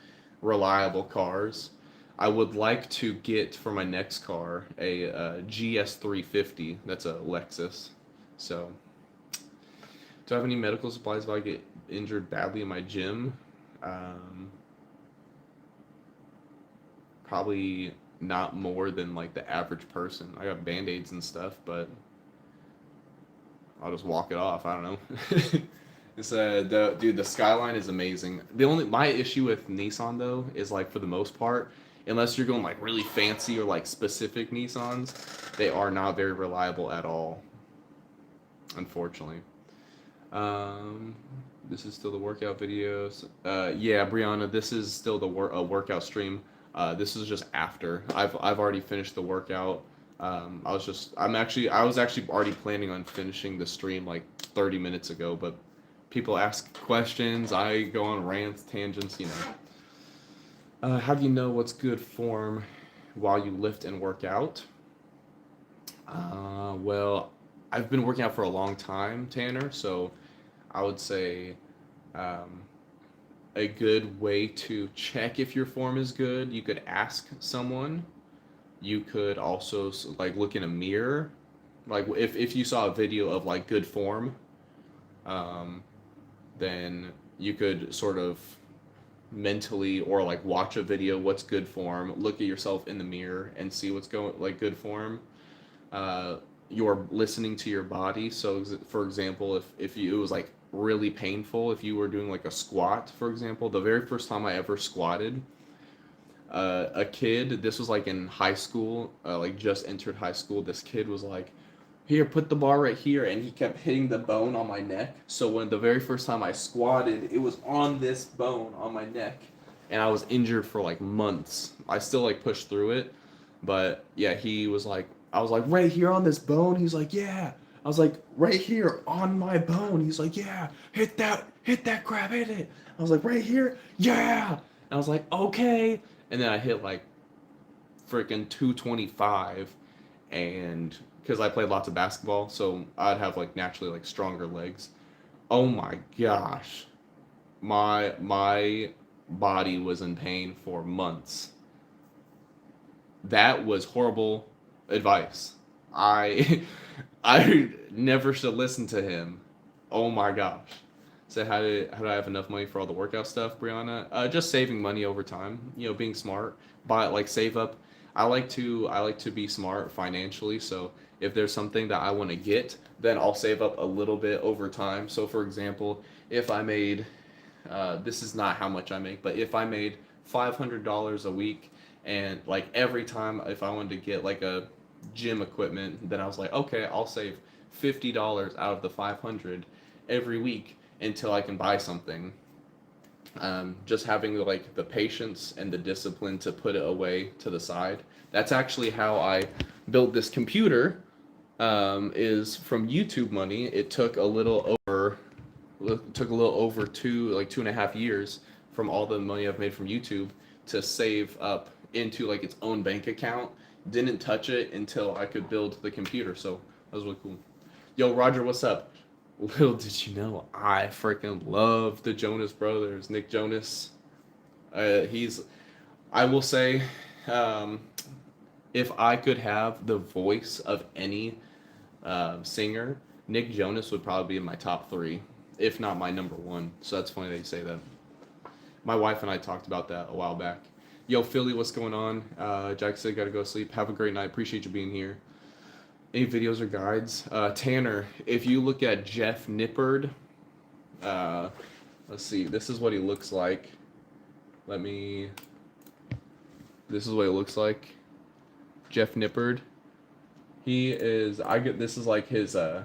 reliable cars. I would like to get for my next car a GS350. That's a Lexus. So, do I have any medical supplies if I get injured badly in my gym? Probably not more than the average person. I got Band-Aids and stuff, but I'll just walk it off. I don't know. The Skyline is amazing. My issue with Nissan though is for the most part, unless you're going really fancy or specific Nissans, they are not very reliable at all. Unfortunately. This is still the workout videos. Yeah, Brianna, this is still the workout stream. This is just after. I've already finished the workout. I was actually already planning on finishing the stream 30 minutes ago, but people ask questions. I go on rants, tangents, How do you know what's good form while you lift and work out? Well, I've been working out for a long time, Tanner, so I would say a good way to check if your form is good, you could ask someone. You could also look in a mirror. If you saw a video of good form, then you could sort of mentally or watch a video, what's good form, look at yourself in the mirror and see what's going good form. You're listening to your body. So for example, if it was really painful, if you were doing a squat, for example, the very first time I ever squatted, a kid, this was in high school, just entered high school, this kid was here, put the bar right here, and he kept hitting the bone on my neck. So when the very first time I squatted, it was on this bone on my neck, and I was injured for months. I still pushed through it, but yeah, he was I was right here on this bone. He's yeah. I was right here on my bone. He's yeah, hit that crap, hit it. I was right here, yeah. And I was okay. And then I hit freaking 225, and because I played lots of basketball, so I'd have naturally stronger legs. Oh my gosh, my body was in pain for months. That was horrible advice. I never should listen to him. Oh my gosh. So how do I have enough money for all the workout stuff, Brianna? Just saving money over time. Being smart. Buy save up. I like to be smart financially. So if there's something that I want to get, then I'll save up a little bit over time. So for example, if I made, this is not how much I make, but if I made $500 a week, and every time if I wanted to get a gym equipment, then I was okay, I'll save $50 out of the 500 every week until I can buy something. Just having the patience and the discipline to put it away to the side. That's actually how I built this computer, is from YouTube money. It took a little over 2.5 years, from all the money I've made from YouTube to save up into like its own bank account. Didn't touch it until I could build the computer, so that was really cool. Yo, Roger, what's up? Little did you know, I freaking love the Jonas Brothers. Nick Jonas. I will say, if I could have the voice of any singer, Nick Jonas would probably be in my top 3, if not my number 1. So that's funny that you say that. My wife and I talked about that a while back. Yo, Philly, what's going on? Jack said, gotta go sleep. Have a great night. Appreciate you being here. Any videos or guides? Tanner, if you look at Jeff Nippard, let's see. This is what he looks like. This is what he looks like. Jeff Nippard. This is like his, I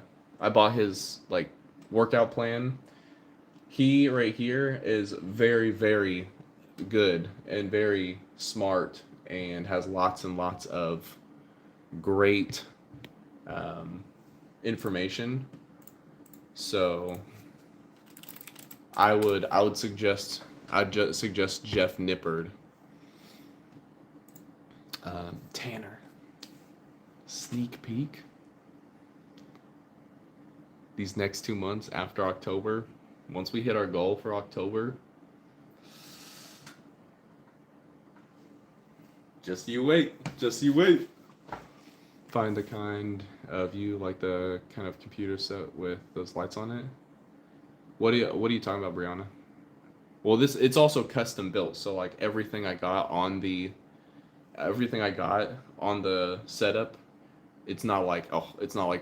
bought his, like, workout plan. He, right here, is very, very good and very smart and has lots and lots of great information. So I'd suggest Jeff Nippard. Tanner, sneak peek. These next 2 months after October, once we hit our goal for October, just you wait. Find the kind of you like the kind of computer set with those lights on it. What are you talking about, Brianna? Well, it's also custom built, so like everything I got on the setup, it's not like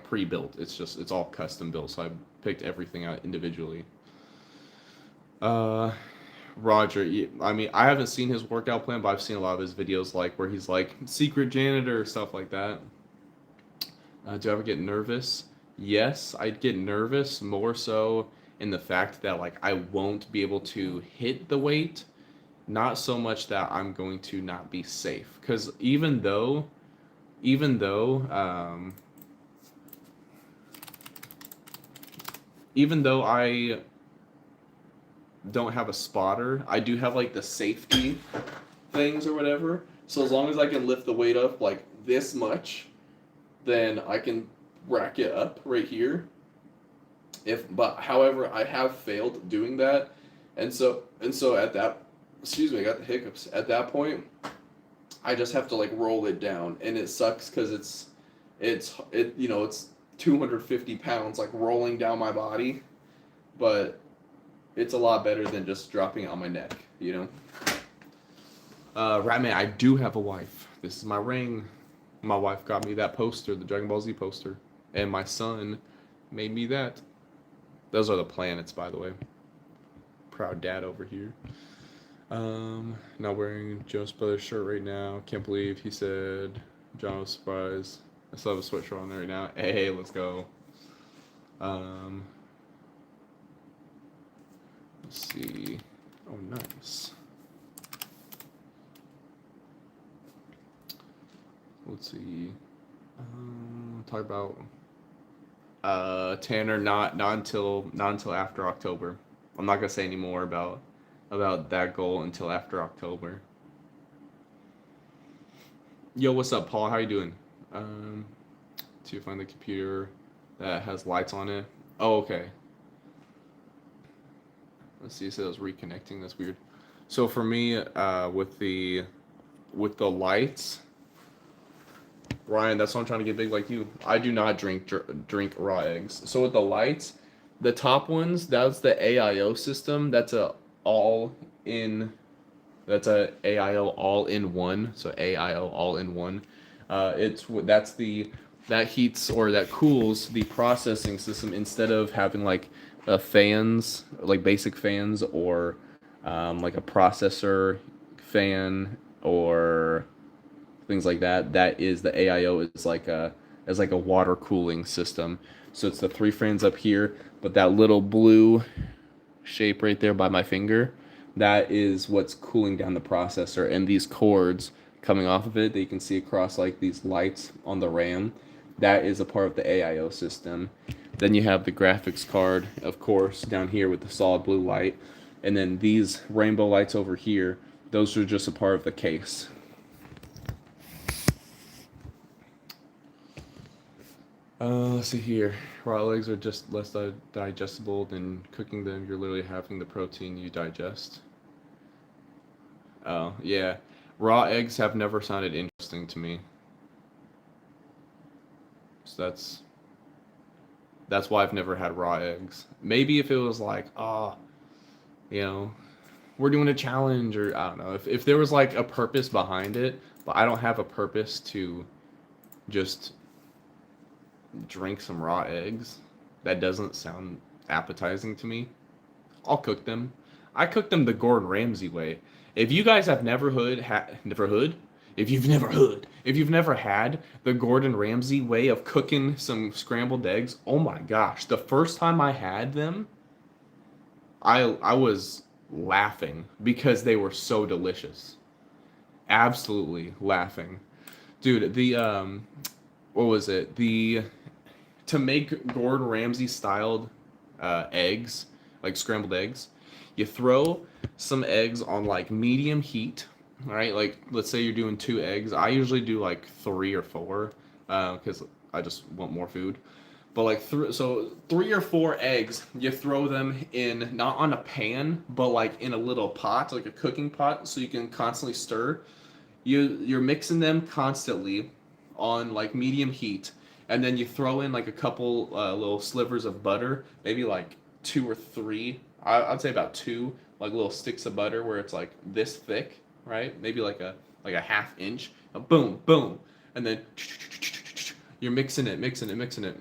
pre-built. It's all custom built. So I picked everything out individually. Roger, I mean, I haven't seen his workout plan, but I've seen a lot of his videos, like where he's like secret janitor or stuff like that. Do I ever get nervous? Yes, I'd get nervous more so in the fact that like I won't be able to hit the weight, not so much that I'm going to not be safe. Because even though I don't have a spotter, I do have like the safety things or whatever. So as long as I can lift the weight up like this much, then I can rack it up right here. However, I have failed doing that, and so at that, excuse me, I got the hiccups. At that point, I just have to like roll it down, and it sucks because it's 250 pounds like rolling down my body, but it's a lot better than just dropping it on my neck, you know. Ratman, I do have a wife. This is my ring. My wife got me that poster, the Dragon Ball Z poster, and my son made me that. Those are the planets, by the way. Proud dad over here. Not wearing Jonas Brothers shirt right now. Can't believe he said John was surprised. I still have a sweatshirt on there right now. Hey, let's go. Let's see. Oh, nice. Let's see. Talk about Tanner. Not until after October. I'm not gonna say any more about that goal until after October. Yo, what's up, Paul? How you doing? To find the computer that has lights on it. Oh, okay. Let's see. It says reconnecting. That's weird. So for me, with the lights, Ryan, that's why I'm trying to get big like you. I do not drink raw eggs. So with the lights, the top ones, that's the AIO system. That's a AIO all-in-one. So AIO all-in-one. That heats or that cools the processing system instead of having like fans, like basic fans, or like a processor fan or things like that. That is the AIO is like a water cooling system. So it's the 3 fans up here, but that little blue shape right there by my finger, that is what's cooling down the processor. And these cords coming off of it that you can see across like these lights on the RAM, that is a part of the AIO system. Then you have the graphics card, of course, down here with the solid blue light. And then these rainbow lights over here, those are just a part of the case. Let's see here. Raw eggs are just less digestible than cooking them. You're literally having the protein you digest. Oh, yeah. Raw eggs have never sounded interesting to me. So that's why I've never had raw eggs. Maybe if it was like, you know, we're doing a challenge, or I don't know. If there was like a purpose behind it, but I don't have a purpose to just drink some raw eggs. That doesn't sound appetizing to me. I'll cook them. I cook them the Gordon Ramsay way. If you guys have if you've never had the Gordon Ramsay way of cooking some scrambled eggs, oh my gosh, the first time I had them, I was laughing because they were so delicious. Absolutely laughing. Dude, what was it? To make Gordon Ramsay styled eggs, like scrambled eggs, you throw some eggs on like medium heat, all right? Like let's say you're doing 2 eggs. I usually do like 3 or 4 because I just want more food. But like 3 or 4 eggs, you throw them in, not on a pan, but like in a little pot, like a cooking pot, so you can constantly stir. You're mixing them constantly on like medium heat, and then you throw in like a couple little slivers of butter, maybe like 2 or 3. I'd say about 2, like little sticks of butter where it's like this thick, right? Maybe like a ½ inch. Boom, boom, and then you're mixing it.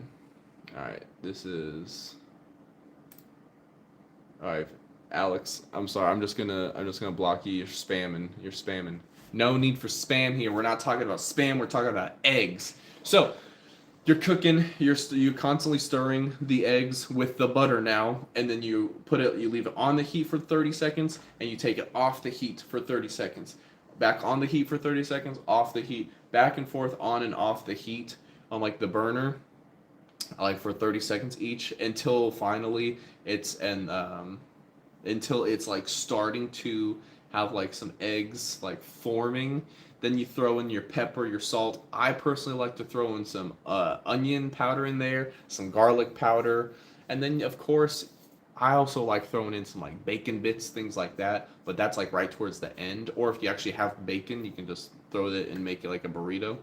All right, this is. All right, Alex. I'm sorry. I'm just gonna block you. You're spamming. No need for spam here. We're not talking about spam. We're talking about eggs. So you're cooking. You're constantly stirring the eggs with the butter now, and then you leave it on the heat for 30 seconds, and you take it off the heat for 30 seconds. Back on the heat for 30 seconds. Off the heat. Back and forth on and off the heat on like the burner, like for 30 seconds each, until finally until it's like starting to have like some eggs like forming. Then you throw in your pepper, your salt. I personally like to throw in some onion powder in there, some garlic powder, and then of course I also like throwing in some like bacon bits, things like that, but that's like right towards the end. Or if you actually have bacon, you can just throw it and make it like a burrito.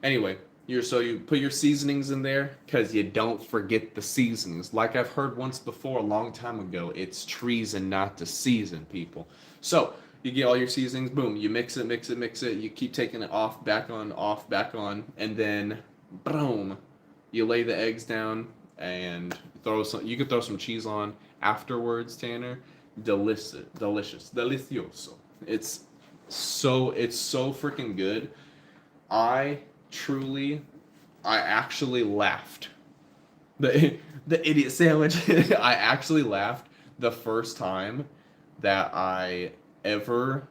Anyway, you put your seasonings in there, because you don't forget the seasonings. Like I've heard once before a long time ago, it's treason not to season, people. So you get all your seasonings, boom, you mix it, you keep taking it off, back on, and then boom, you lay the eggs down and you could throw some cheese on afterwards, Tanner. Delicioso. It's so freaking good. I actually laughed. The idiot sandwich. I actually laughed the first time that I ever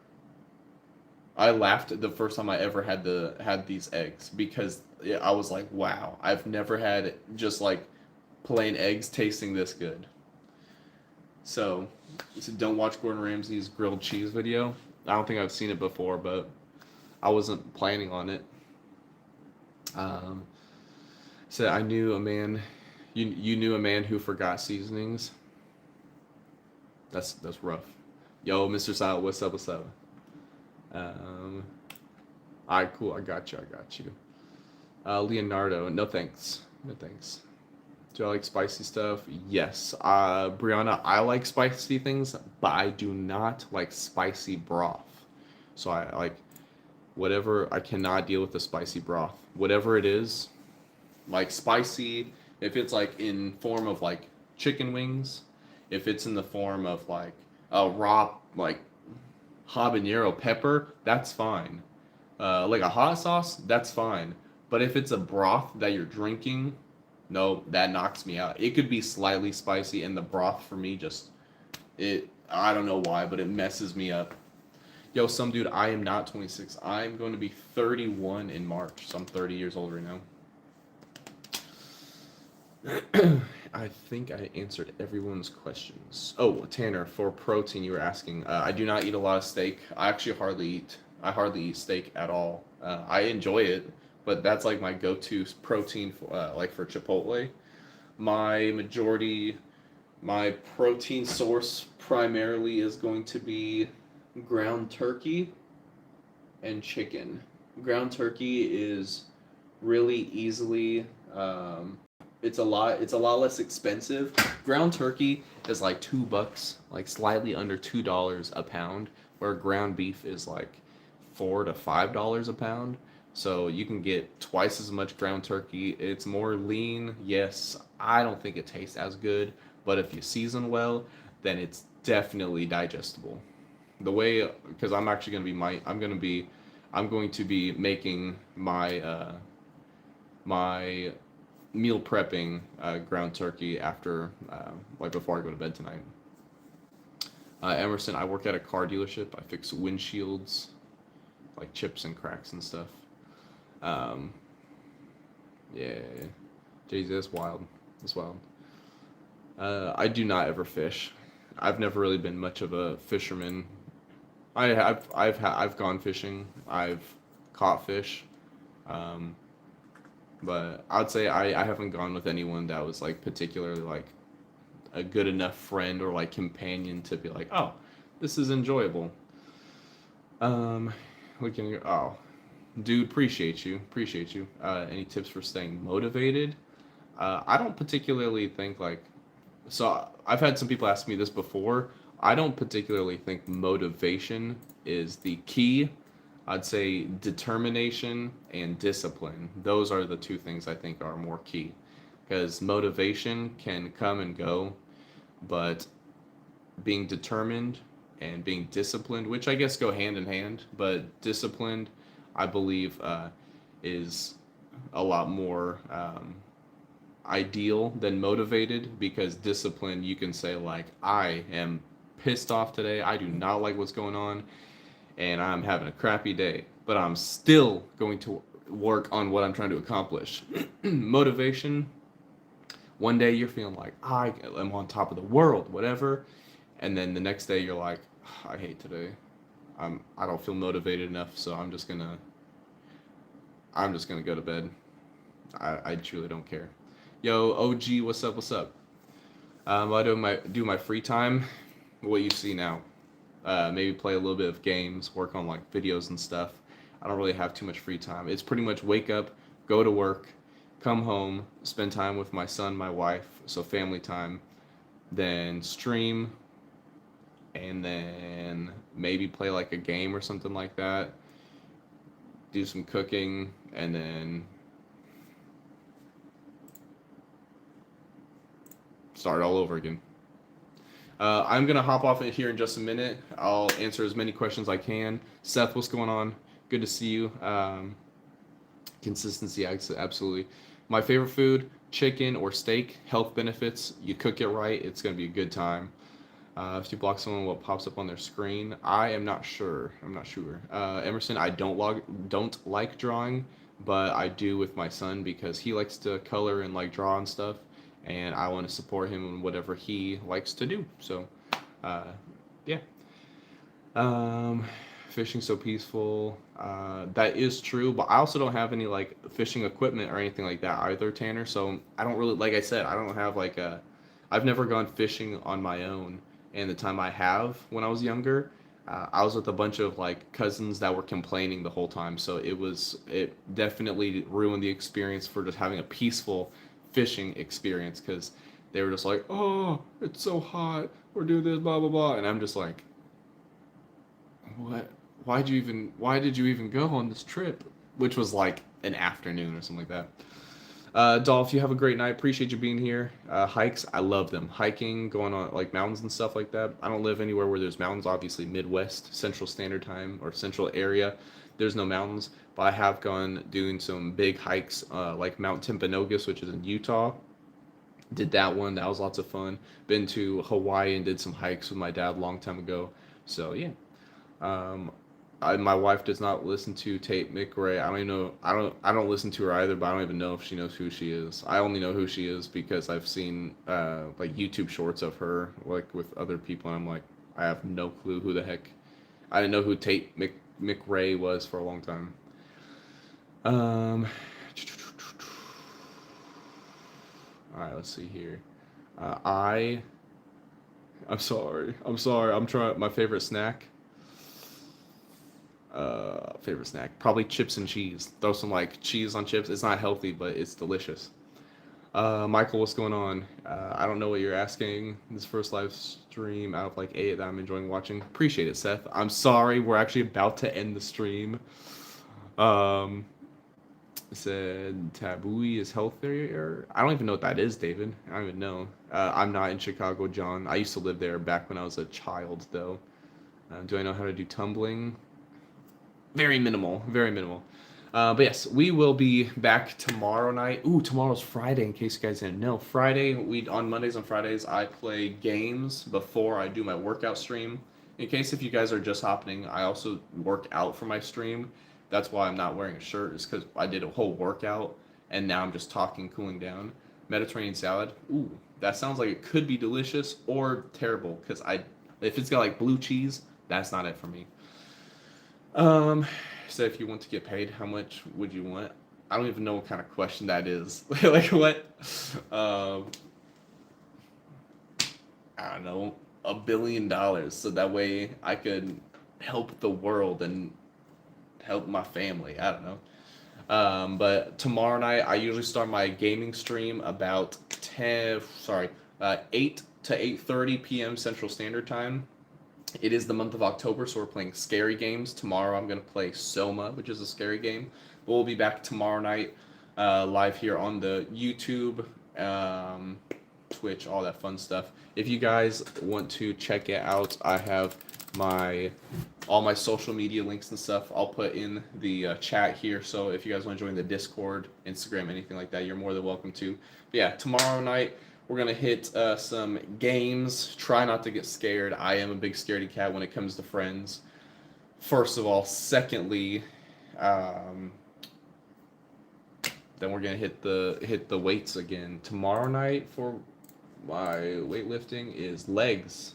had these eggs, because I was like, wow, I've never had just like plain eggs tasting this good. So don't watch Gordon Ramsay's grilled cheese video. I don't think I've seen it before, but I wasn't planning on it. Said I knew a man. You knew a man who forgot seasonings. That's rough. Yo, Mr. Silent, what's up? Alright, cool. I got you. Leonardo, no thanks. Do I like spicy stuff? Yes. Brianna, I like spicy things, but I do not like spicy broth. So I like whatever. I cannot deal with the spicy broth. Whatever it is, like spicy, if it's like in form of like chicken wings, if it's in the form of like a raw like habanero pepper, that's fine. Like a hot sauce, that's fine. But if it's a broth that you're drinking, no, that knocks me out. It could be slightly spicy, and the broth for me I don't know why, but it messes me up. Yo, some dude, I am not 26. I'm going to be 31 in March, so I'm 30 years old right now. I think I answered everyone's questions. Oh, Tanner, for protein, you were asking. I do not eat a lot of steak. I actually hardly eat. I hardly eat steak at all. I enjoy it, but that's like my go-to protein for, like for Chipotle. My majority, my protein source primarily is going to be ground turkey and chicken. Ground turkey is really easily it's a lot less expensive. Ground turkey is like $2, like slightly under $2 a pound, where ground beef is like $4 to $5 a pound. So you can get twice as much ground turkey. It's more lean. Yes, I don't think it tastes as good, but if you season well, then it's definitely digestible. The way, because I'm actually going to be I'm going to be making my meal prepping ground turkey after like before I go to bed tonight. Emerson, I work at a car dealership. I fix windshields, like chips and cracks and stuff. Um, yeah, Jay-Z, that's wild. That's wild. I do not ever fish. I've never really been much of a fisherman. I've gone fishing. I've caught fish. Um, but I'd say I haven't gone with anyone that was like particularly like a good enough friend or like companion to be like, oh, this is enjoyable. Um, we can oh, dude, appreciate you. Any tips for staying motivated? I don't particularly think like so. I've had some people ask me this before. I don't particularly think motivation is the key. I'd say determination and discipline. Those are the two things I think are more key. Because motivation can come and go, but being determined and being disciplined, which I guess go hand in hand, but disciplined, I believe, is a lot more ideal than motivated, because discipline, you can say, like, I am pissed off today. I do not like what's going on, and I'm having a crappy day, but I'm still going to work on what I'm trying to accomplish. Motivation, one day you're feeling like I am on top of the world, whatever, and then the next day you're like, I hate today. I don't feel motivated enough, so I'm just gonna go to bed. I truly don't care. Yo, OG, what's up? What's up? I do my free time. What you see now? Maybe play a little bit of games, work on like videos and stuff. I don't really have too much free time. It's pretty much wake up, go to work, come home, spend time with my son, my wife, so family time, then stream, and then maybe play like a game or something like that, do some cooking, and then start all over again. I'm going to hop off here in just a minute. I'll answer as many questions I can. Seth, what's going on? Good to see you. Consistency, absolutely. My favorite food, chicken or steak. Health benefits, you cook it right, it's going to be a good time. If you block someone, what pops up on their screen? I am not sure. Emerson, I don't like drawing, but I do with my son because he likes to color and like draw and stuff, and I want to support him in whatever he likes to do. So, yeah. Fishing so peaceful. That is true, but I also don't have any like fishing equipment or anything like that either, Tanner. So I don't really, like I said, I don't have like I've never gone fishing on my own. And the time I have when I was younger, I was with a bunch of like cousins that were complaining the whole time. So it definitely ruined the experience for just having a peaceful fishing experience, because they were just like, oh, it's so hot, we're doing this, blah blah blah, and I'm just like, what? Why did you even go on this trip? Which was like an afternoon or something like that. Dolph, you have a great night. Appreciate you being here. Hikes, I love them. Hiking, going on like mountains and stuff like that. I don't live anywhere where there's mountains. Obviously, Midwest, Central Standard Time, or Central area, there's no mountains. But I have gone doing some big hikes, like Mount Timpanogos, which is in Utah. Did that one. That was lots of fun. Been to Hawaii and did some hikes with my dad a long time ago. So yeah. My wife does not listen to Tate McRae. I don't even know. I don't listen to her either. But I don't even know if she knows who she is. I only know who she is because I've seen like YouTube shorts of her like with other people, and I'm like, I have no clue who the heck. I didn't know who Tate McRae was for a long time. All right, let's see here. I'm sorry. I'm trying. My favorite snack. Favorite snack. Probably chips and cheese. Throw some like cheese on chips. It's not healthy, but it's delicious. Michael, what's going on? I don't know what you're asking. This first live stream out of like 8 that I'm enjoying watching. Appreciate it, Seth. I'm sorry. We're actually about to end the stream. Said taboo is healthier. I don't even know what that is, David. I don't even know. I'm not in Chicago, John. I used to live there back when I was a child, though. Do I know how to do tumbling? Very minimal. Very minimal. But yes, we will be back tomorrow night. Ooh, tomorrow's Friday, in case you guys didn't know. On Mondays and Fridays, I play games before I do my workout stream. In case if you guys are just hopping, I also work out for my stream. That's why I'm not wearing a shirt, is because I did a whole workout, and now I'm just talking, cooling down. Mediterranean salad. Ooh, that sounds like it could be delicious or terrible, because if it's got like blue cheese, that's not it for me. So if you want to get paid, how much would you want? I don't even know what kind of question that is. Like what? I don't know, $1 billion, so that way I could help the world and help my family. I don't know. But tomorrow night, I usually start my gaming stream about 8 to 8:30 p.m. Central Standard Time. It is the month of October, so we're playing scary games. Tomorrow I'm going to play Soma, which is a scary game. But we'll be back tomorrow night live here on the YouTube, Twitch, all that fun stuff. If you guys want to check it out, I have all my social media links and stuff I'll put in the chat here. So if you guys want to join the Discord, Instagram, anything like that, you're more than welcome to. But yeah, tomorrow night we're going to hit some games. Try not to get scared. I am a big scaredy cat when it comes to friends. First of all. Secondly, then we're going to hit the weights again. Tomorrow night for my weightlifting is legs.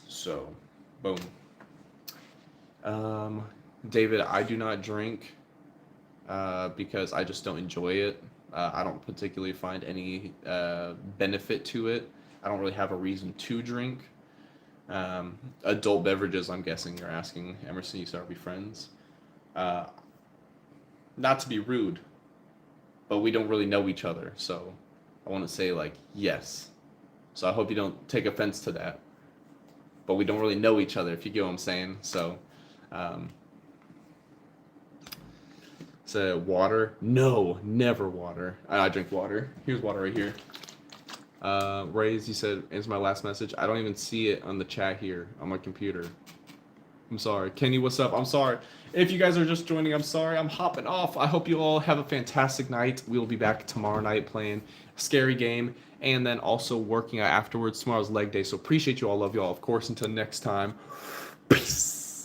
So, boom. David, I do not drink because I just don't enjoy it. I don't particularly find any benefit to it. I don't really have a reason to drink. Adult beverages, I'm guessing you're asking. Emerson, you start to be friends. Not to be rude, but we don't really know each other, so I want to say like yes. So I hope you don't take offense to that. But we don't really know each other, if you get what I'm saying. So, water? No, never water. I drink water. Here's water right here. Raise, you said, answer my last message. I don't even see it on the chat here on my computer. I'm sorry. Kenny, what's up? I'm sorry. If you guys are just joining, I'm sorry. I'm hopping off. I hope you all have a fantastic night. We'll be back tomorrow night playing a scary game. And then also working out afterwards. Tomorrow's leg day. So appreciate you all. Love you all. Of course, until next time. Peace.